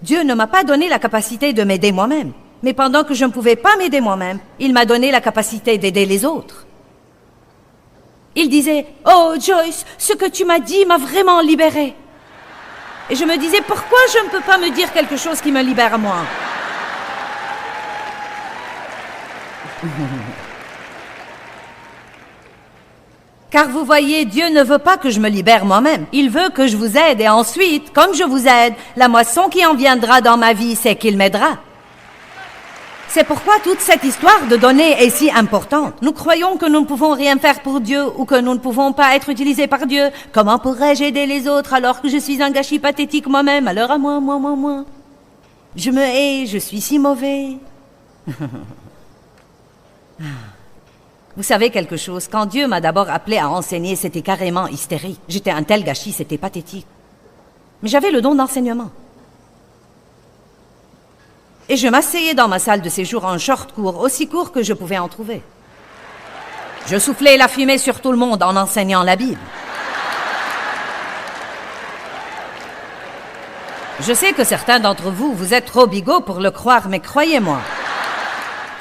Dieu ne m'a pas donné la capacité de m'aider moi-même. Mais pendant que je ne pouvais pas m'aider moi-même, il m'a donné la capacité d'aider les autres. Il disait, « Oh Joyce, ce que tu m'as dit m'a vraiment libérée. » Et je me disais, pourquoi je ne peux pas me dire quelque chose qui me libère moi? Car vous voyez, Dieu ne veut pas que je me libère moi-même. Il veut que je vous aide et ensuite, comme je vous aide, la moisson qui en viendra dans ma vie, c'est qu'il m'aidera. C'est pourquoi toute cette histoire de donner est si importante. Nous croyons que nous ne pouvons rien faire pour Dieu ou que nous ne pouvons pas être utilisés par Dieu. Comment pourrais-je aider les autres alors que je suis un gâchis pathétique moi-même? Alors à moi. Je me hais, je suis si mauvais. Vous savez quelque chose, quand Dieu m'a d'abord appelé à enseigner, c'était carrément hystérique. J'étais un tel gâchis, c'était pathétique. Mais j'avais le don d'enseignement. Et je m'asseyais dans ma salle de séjour en short court, aussi court que je pouvais en trouver. Je soufflais la fumée sur tout le monde en enseignant la Bible. Je sais que certains d'entre vous, vous êtes trop bigots pour le croire, mais croyez-moi.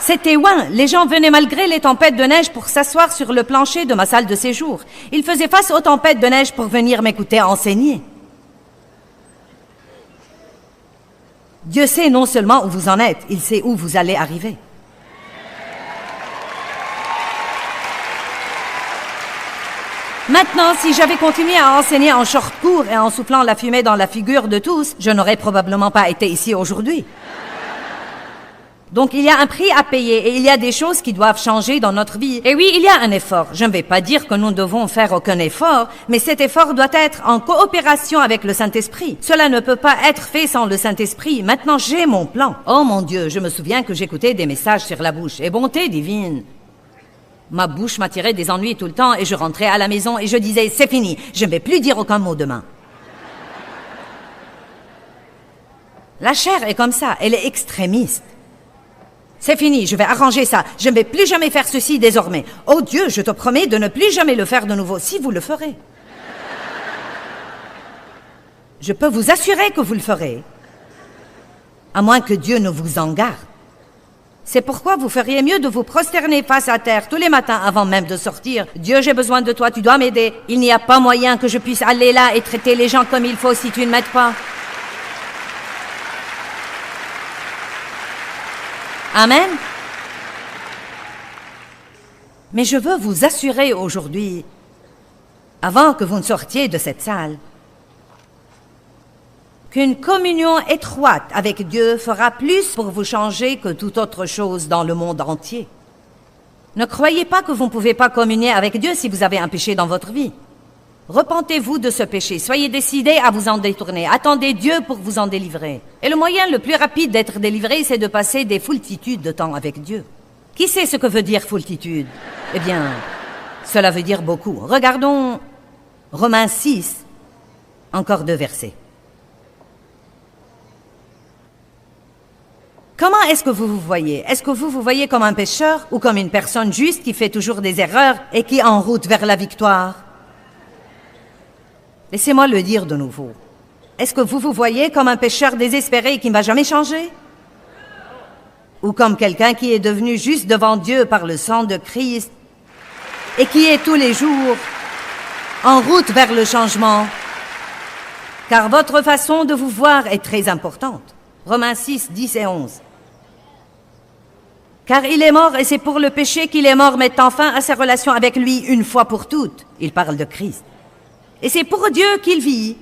C'était ouin. Les gens venaient malgré les tempêtes de neige pour s'asseoir sur le plancher de ma salle de séjour. Ils faisaient face aux tempêtes de neige pour venir m'écouter enseigner. Dieu sait non seulement où vous en êtes, il sait où vous allez arriver. Maintenant, si j'avais continué à enseigner en short court et en soufflant la fumée dans la figure de tous, je n'aurais probablement pas été ici aujourd'hui. Donc il y a un prix à payer et il y a des choses qui doivent changer dans notre vie. Et oui, il y a un effort. Je ne vais pas dire que nous ne devons faire aucun effort, mais cet effort doit être en coopération avec le Saint-Esprit. Cela ne peut pas être fait sans le Saint-Esprit. Maintenant, j'ai mon plan. Oh mon Dieu, je me souviens que j'écoutais des messages sur la bouche. Et bonté divine. Ma bouche m'attirait des ennuis tout le temps et je rentrais à la maison et je disais, c'est fini, je ne vais plus dire aucun mot demain. La chair est comme ça, elle est extrémiste. C'est fini, je vais arranger ça. Je ne vais plus jamais faire ceci désormais. Oh Dieu, je te promets de ne plus jamais le faire de nouveau, si vous le ferez. Je peux vous assurer que vous le ferez, à moins que Dieu ne vous en garde. C'est pourquoi vous feriez mieux de vous prosterner face à terre tous les matins avant même de sortir. Dieu, j'ai besoin de toi, tu dois m'aider. Il n'y a pas moyen que je puisse aller là et traiter les gens comme il faut si tu ne m'aides pas. Amen. Mais je veux vous assurer aujourd'hui, avant que vous ne sortiez de cette salle, qu'une communion étroite avec Dieu fera plus pour vous changer que toute autre chose dans le monde entier. Ne croyez pas que vous ne pouvez pas communier avec Dieu si vous avez un péché dans votre vie. Repentez-vous de ce péché, soyez décidés à vous en détourner, attendez Dieu pour vous en délivrer. Et le moyen le plus rapide d'être délivré, c'est de passer des foultitudes de temps avec Dieu. Qui sait ce que veut dire foultitude? Eh bien, cela veut dire beaucoup. Regardons Romains 6, encore 2 versets. Comment est-ce que vous vous voyez? Est-ce que vous vous voyez comme un pécheur ou comme une personne juste qui fait toujours des erreurs et qui est en route vers la victoire? Laissez-moi le dire de nouveau. Est-ce que vous vous voyez comme un pécheur désespéré qui ne va jamais changer? Ou comme quelqu'un qui est devenu juste devant Dieu par le sang de Christ et qui est tous les jours en route vers le changement? Car votre façon de vous voir est très importante. Romains 6, 10 et 11. Car il est mort et c'est pour le péché qu'il est mort, mettant fin à sa relation avec lui une fois pour toutes. Il parle de Christ. Et c'est pour Dieu qu'il vit,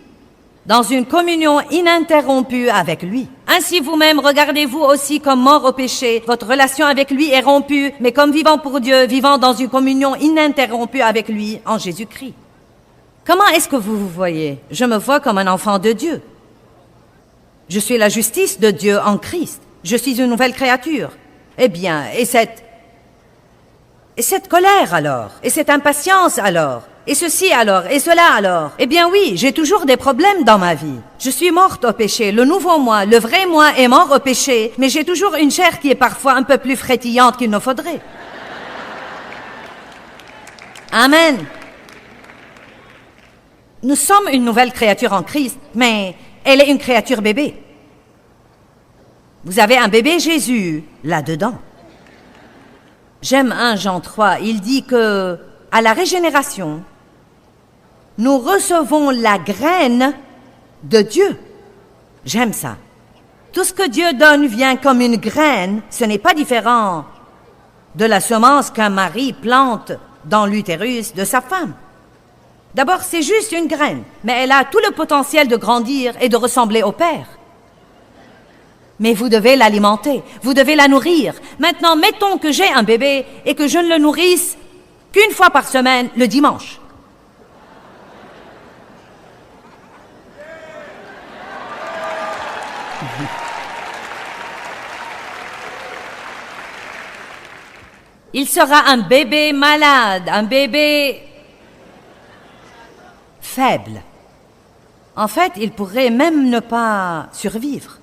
dans une communion ininterrompue avec lui. Ainsi vous-même, regardez-vous aussi comme mort au péché. Votre relation avec lui est rompue, mais comme vivant pour Dieu, vivant dans une communion ininterrompue avec lui en Jésus-Christ. Comment est-ce que vous vous voyez? Je me vois comme un enfant de Dieu. Je suis la justice de Dieu en Christ. Je suis une nouvelle créature. Eh bien, et cette colère alors? Et cette impatience alors? Et ceci alors? Et cela alors? Eh bien oui, j'ai toujours des problèmes dans ma vie. Je suis morte au péché. Le nouveau moi, le vrai moi est mort au péché, mais j'ai toujours une chair qui est parfois un peu plus frétillante qu'il ne faudrait. Amen. Nous sommes une nouvelle créature en Christ, mais elle est une créature bébé. Vous avez un bébé Jésus là-dedans. J'aime 1 Jean 3, il dit que, à la régénération, nous recevons la graine de Dieu. J'aime ça. Tout ce que Dieu donne vient comme une graine. Ce n'est pas différent de la semence qu'un mari plante dans l'utérus de sa femme. D'abord, c'est juste une graine, mais elle a tout le potentiel de grandir et de ressembler au Père. Mais vous devez l'alimenter, vous devez la nourrir. Maintenant, mettons que j'ai un bébé et que je ne le nourrisse qu'une fois par semaine, le dimanche. Il sera un bébé malade, un bébé faible. En fait, il pourrait même ne pas survivre.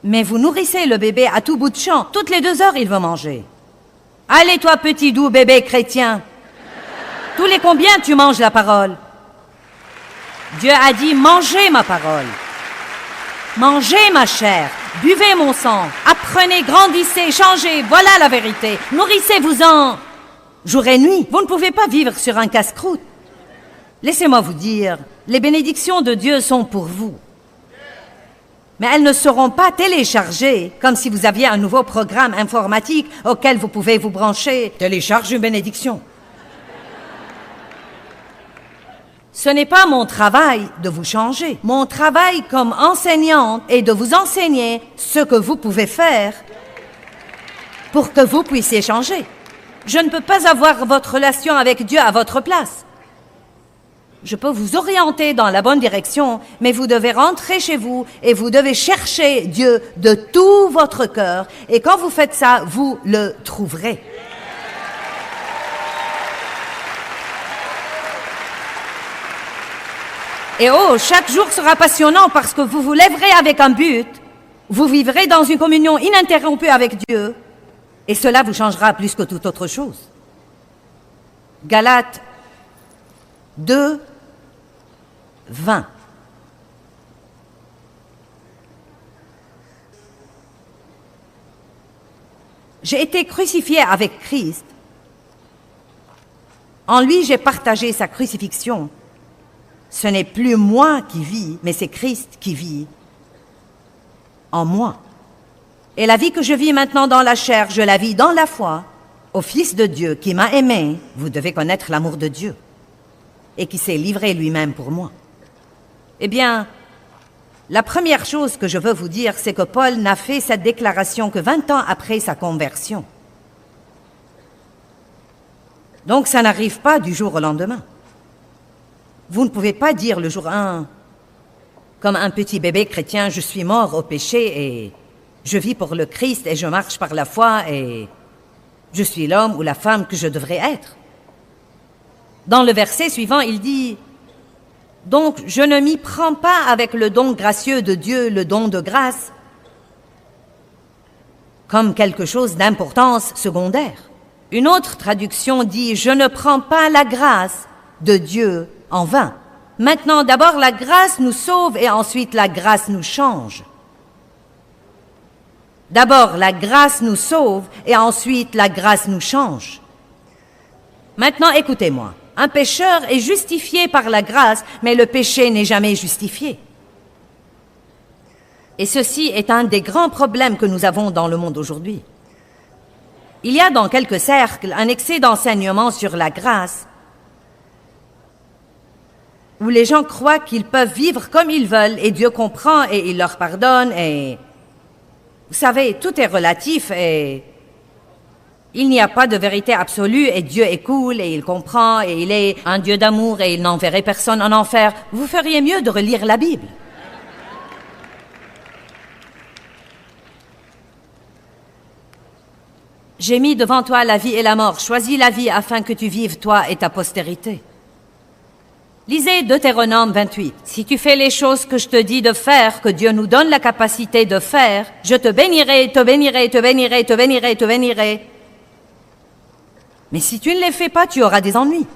Mais vous nourrissez le bébé à tout bout de champ. Toutes les 2 heures, il veut manger. Allez, toi, petit doux bébé chrétien. Tous les combien tu manges la parole? Dieu a dit, mangez ma parole. Mangez ma chair. Buvez mon sang. Apprenez, grandissez, changez. Voilà la vérité. Nourrissez-vous-en jour et nuit. Vous ne pouvez pas vivre sur un casse-croûte. Laissez-moi vous dire, les bénédictions de Dieu sont pour vous. Mais elles ne seront pas téléchargées comme si vous aviez un nouveau programme informatique auquel vous pouvez vous brancher. Télécharge une bénédiction. Ce n'est pas mon travail de vous changer. Mon travail comme enseignante est de vous enseigner ce que vous pouvez faire pour que vous puissiez changer. Je ne peux pas avoir votre relation avec Dieu à votre place. Je peux vous orienter dans la bonne direction, mais vous devez rentrer chez vous et vous devez chercher Dieu de tout votre cœur. Et quand vous faites ça, vous le trouverez. Et oh, chaque jour sera passionnant parce que vous vous lèverez avec un but. Vous vivrez dans une communion ininterrompue avec Dieu. Et cela vous changera plus que toute autre chose. Galates 2, 20. J'ai été crucifié avec Christ. En lui, j'ai partagé sa crucifixion. Ce n'est plus moi qui vis, mais c'est Christ qui vit en moi. Et la vie que je vis maintenant dans la chair, je la vis dans la foi au Fils de Dieu qui m'a aimé. Vous devez connaître l'amour de Dieu et qui s'est livré lui-même pour moi. Eh bien, La première chose que je veux vous dire, c'est que Paul n'a fait cette déclaration que 20 ans après sa conversion. Donc ça n'arrive pas du jour au lendemain. Vous ne pouvez pas dire le jour 1, comme un petit bébé chrétien, je suis mort au péché et je vis pour le Christ et je marche par la foi et je suis l'homme ou la femme que je devrais être. Dans le verset suivant, il dit « Donc je ne m'y prends pas avec le don gracieux de Dieu, le don de grâce, comme quelque chose d'importance secondaire. » Une autre traduction dit « Je ne prends pas la grâce de Dieu en vain. » Maintenant, d'abord, la grâce nous sauve et ensuite la grâce nous change. D'abord, la grâce nous sauve et ensuite la grâce nous change. Maintenant, écoutez-moi. Un pécheur est justifié par la grâce, mais le péché n'est jamais justifié. Et ceci est un des grands problèmes que nous avons dans le monde aujourd'hui. Il y a dans quelques cercles un excès d'enseignement sur la grâce, où les gens croient qu'ils peuvent vivre comme ils veulent et Dieu comprend et il leur pardonne et... Vous savez, tout est relatif et... Il n'y a pas de vérité absolue et Dieu est cool et il comprend et il est un Dieu d'amour et il n'enverrait personne en enfer. Vous feriez mieux de relire la Bible. J'ai mis devant toi la vie et la mort. Choisis la vie afin que tu vives, toi et ta postérité. Lisez Deutéronome 28. Si tu fais les choses que je te dis de faire, que Dieu nous donne la capacité de faire, je te bénirai, te bénirai, te bénirai, te bénirai, te bénirai. Mais si tu ne les fais pas, tu auras des ennuis.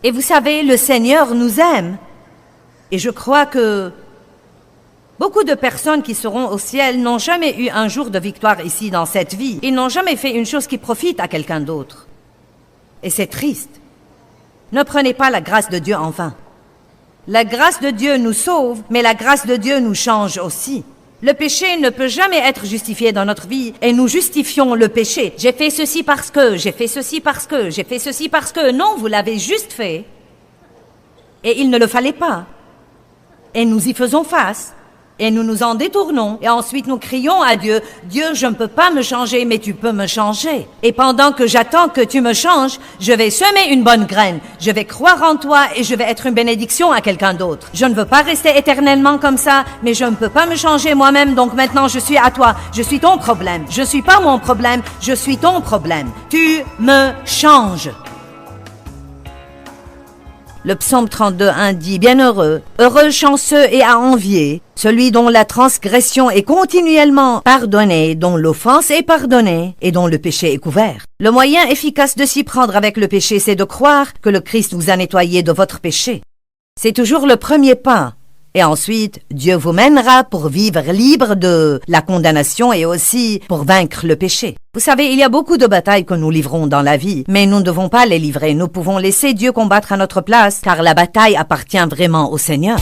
Et vous savez, le Seigneur nous aime. Et je crois que beaucoup de personnes qui seront au ciel n'ont jamais eu un jour de victoire ici dans cette vie. Ils n'ont jamais fait une chose qui profite à quelqu'un d'autre. Et c'est triste. Ne prenez pas la grâce de Dieu en vain. La grâce de Dieu nous sauve, mais la grâce de Dieu nous change aussi. Le péché ne peut jamais être justifié dans notre vie et nous justifions le péché. J'ai fait ceci parce que, j'ai fait ceci parce que, j'ai fait ceci parce que. Non, vous l'avez juste fait. Et il ne le fallait pas. Et nous y faisons face. Et nous nous en détournons. Et ensuite nous crions à Dieu, Dieu, je ne peux pas me changer, mais tu peux me changer. Et pendant que j'attends que tu me changes, je vais semer une bonne graine. Je vais croire en toi et je vais être une bénédiction à quelqu'un d'autre. Je ne veux pas rester éternellement comme ça, mais je ne peux pas me changer moi-même, donc maintenant je suis à toi. Je suis ton problème. Je ne suis pas mon problème, je suis ton problème. Tu me changes. Le psaume 32:1 dit « Bienheureux, heureux, chanceux et à envier, celui dont la transgression est continuellement pardonnée, dont l'offense est pardonnée et dont le péché est couvert. » Le moyen efficace de s'y prendre avec le péché, c'est de croire que le Christ vous a nettoyé de votre péché. C'est toujours le premier pas. Et ensuite, Dieu vous mènera pour vivre libre de la condamnation et aussi pour vaincre le péché. Vous savez, il y a beaucoup de batailles que nous livrons dans la vie, mais nous ne devons pas les livrer. Nous pouvons laisser Dieu combattre à notre place, car la bataille appartient vraiment au Seigneur.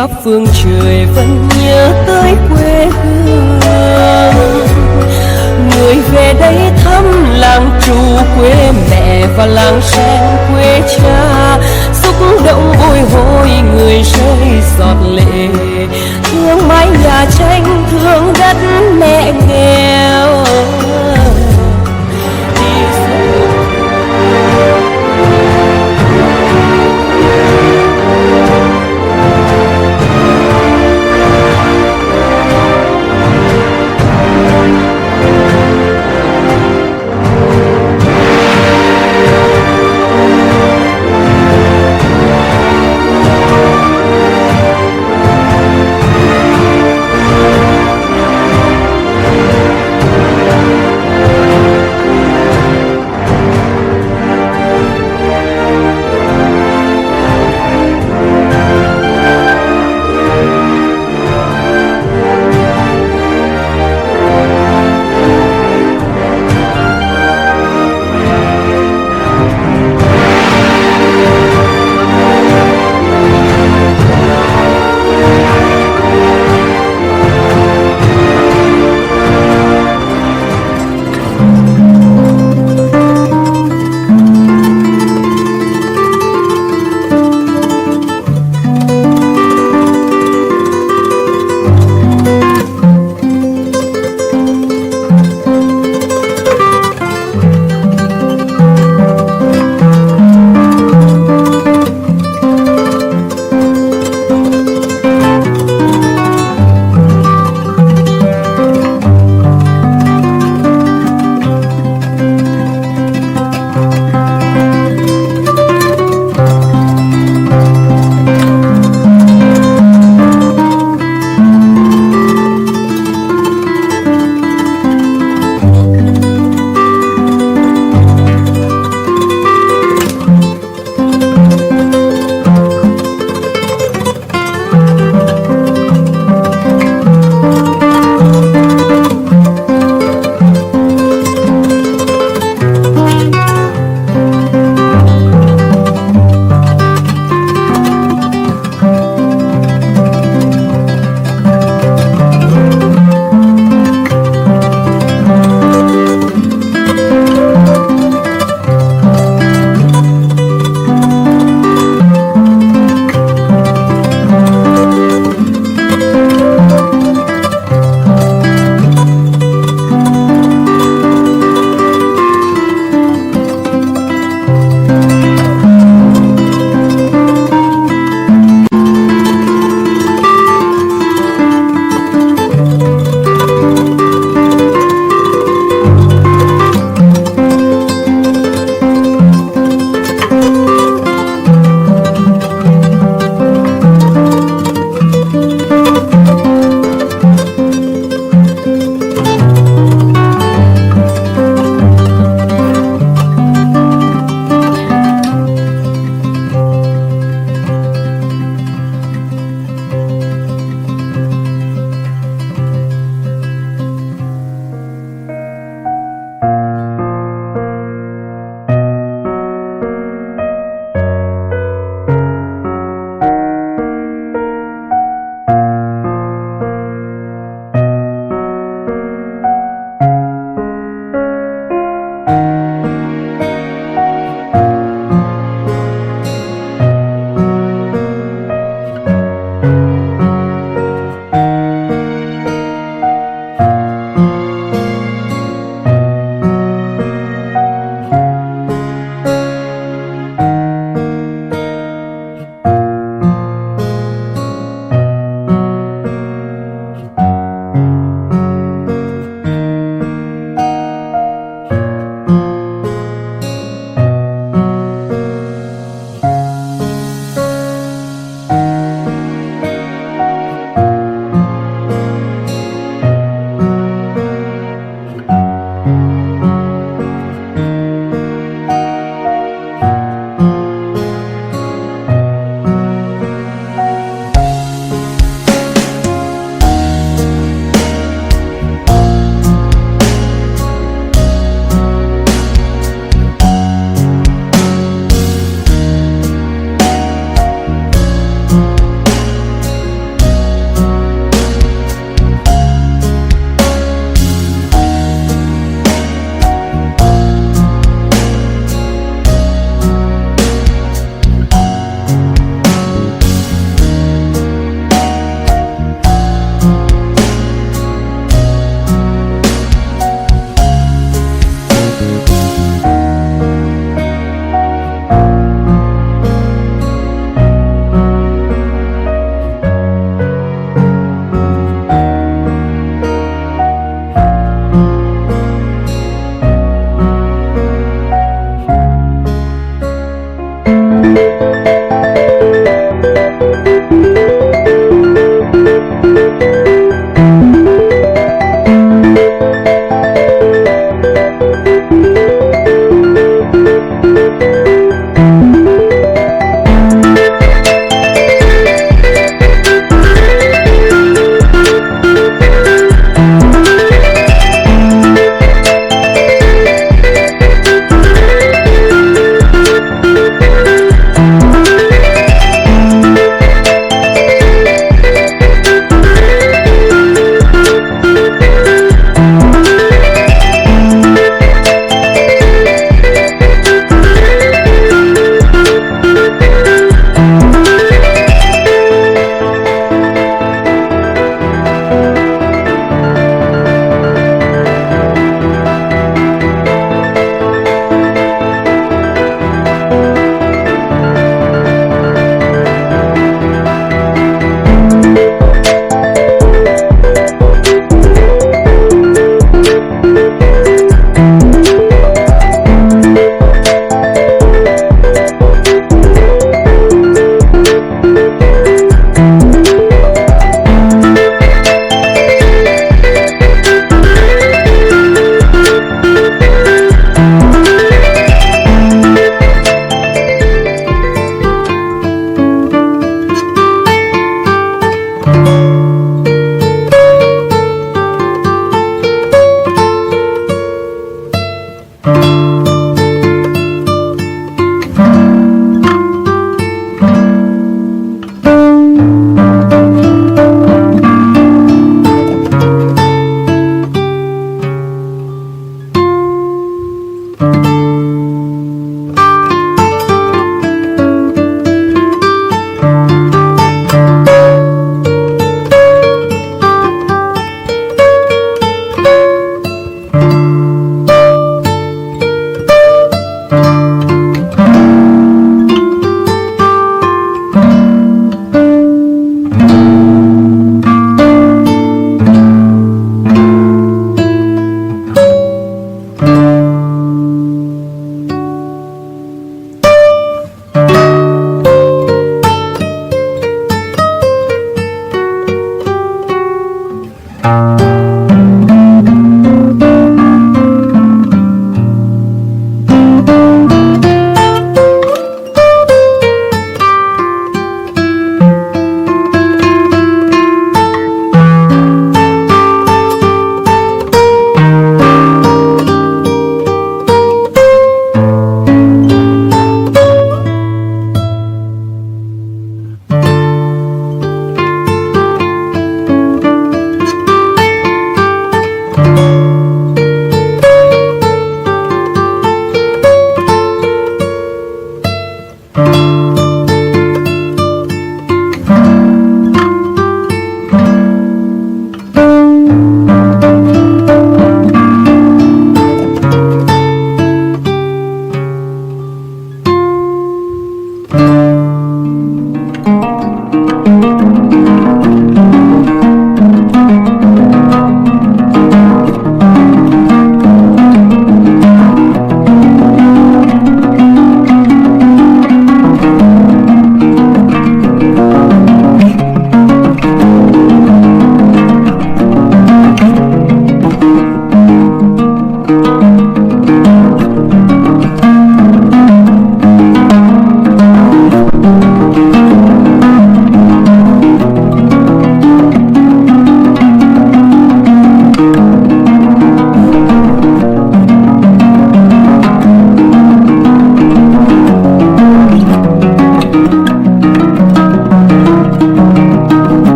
khắp phương trời vẫn nhớ tới quê hương. Người về đây thăm làng trù quê mẹ và làng sen quê cha, xúc động bồi hồi người rơi giọt lệ, thương mái nhà tranh thương đất mẹ nghèo.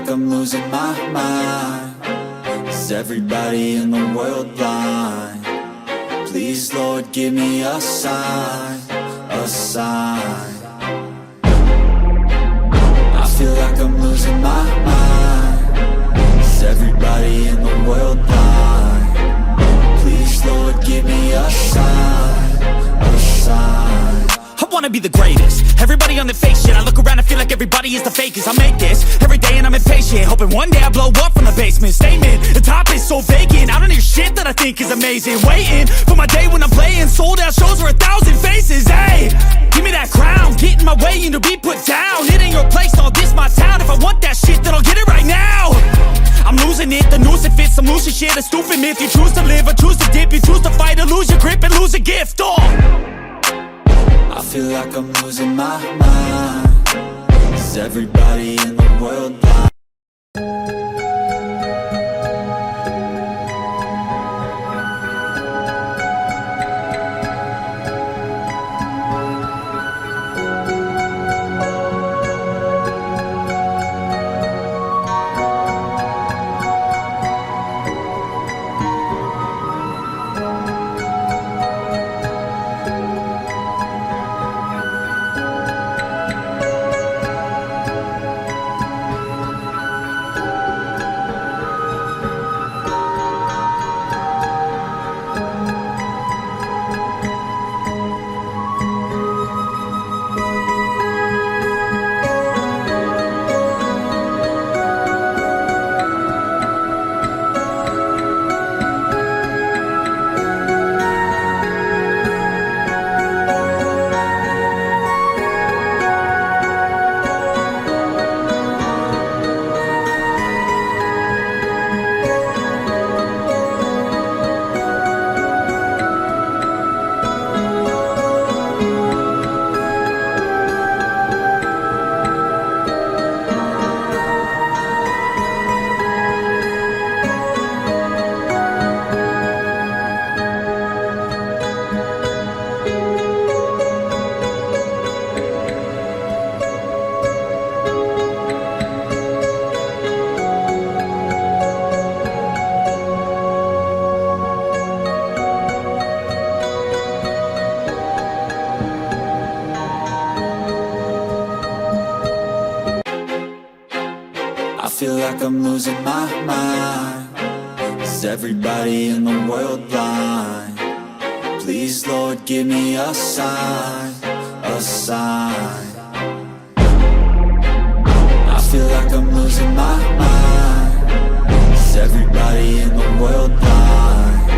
like I'm losing my mind. Is everybody in the world blind? Please, Lord, give me a sign, a sign. I feel like I'm losing my mind. Is everybody in the world blind? Please, Lord, give me a sign, a sign. I wanna be the greatest. Everybody on the fake shit. I look around and feel like everybody is the fakest. I make this every day and I'm impatient, hoping one day I blow up from the basement. Statement, the top is so vacant. I don't hear shit that I think is amazing. Waiting for my day when I'm playing sold out shows for 1,000 faces. Hey, give me that crown, get in my way and to be put down. It ain't your place, all this my town. If I want that shit, then I'll get it right now. I'm losing it, the noose it fits. I'm losing shit, a stupid myth. You choose to live or choose to dip. You choose to fight or lose your grip and lose a gift. I feel like I'm losing my mind. Is everybody in the world blind? I feel like I'm losing my mind. Is everybody in the world blind? Please, Lord, give me a sign, a sign. I feel like I'm losing my mind. Is everybody in the world blind?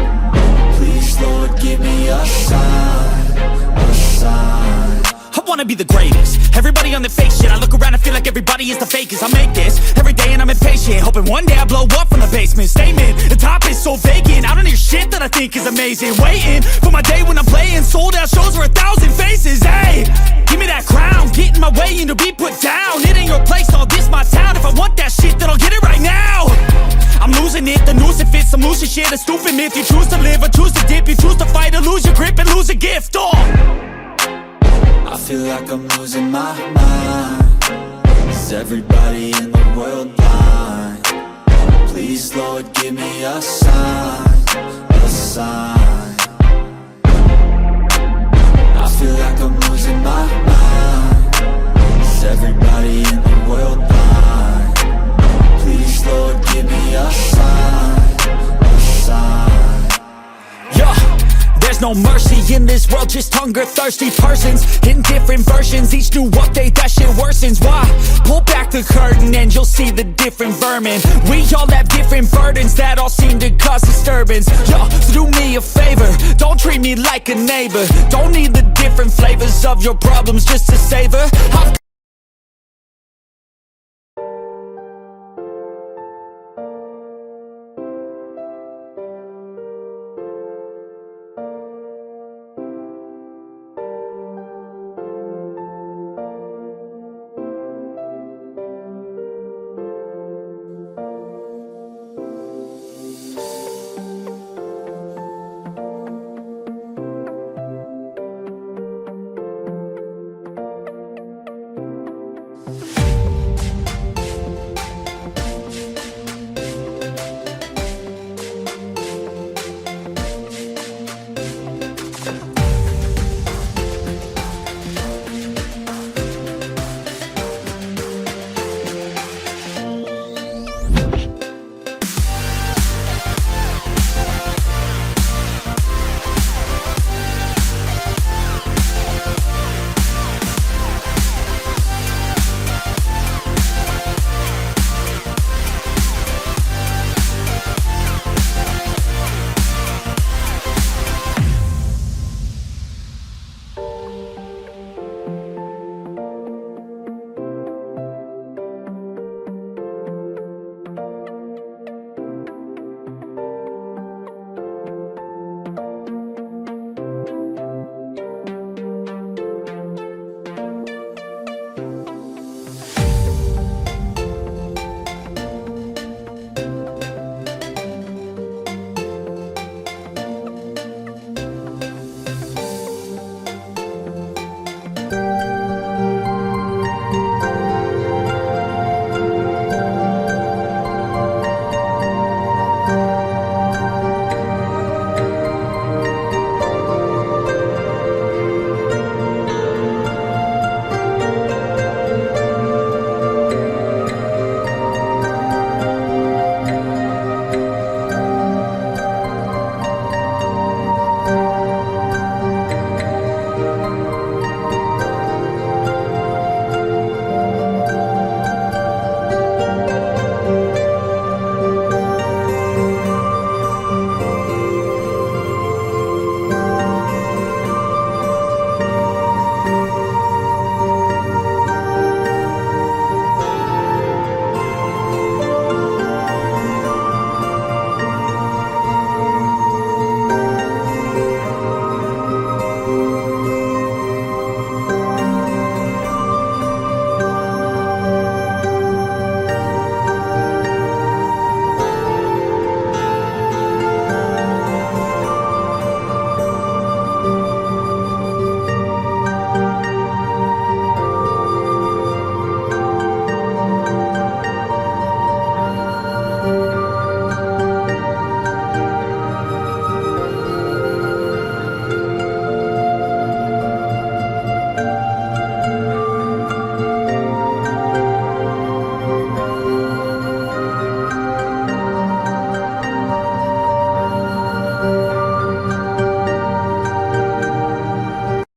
Please, Lord, give me a sign, a sign. I wanna be the greatest. Everybody on the fake shit. I look around and feel like everybody is the fakest. I make this every day and I'm impatient, hoping one day I blow up from the basement. Statement, the top is so vacant. I don't hear shit that I think is amazing. Waiting for my day when I'm playing sold out shows for 1,000 faces. Hey, give me that crown, get in my way and to be put down. It ain't your place, all this my town. If I want that shit, then I'll get it right now. I'm losing it, the noose it fits. I'm losing shit, a stupid myth. You choose to live or choose to dip. You choose to fight or lose your grip and lose a gift. I feel like I'm losing my mind. Is everybody in the world blind? Please, Lord, give me a sign, a sign. I feel like I'm losing my mind. Is everybody in the world blind? Please, Lord, give me a sign, a sign. Yeah. There's no mercy in this world, just hunger-thirsty persons in different versions. Each new update, that shit worsens. Why? Pull back the curtain and you'll see the different vermin. We all have different burdens that all seem to cause disturbance. Yo, so do me a favor, don't treat me like a neighbor. Don't need the different flavors of your problems just to savor.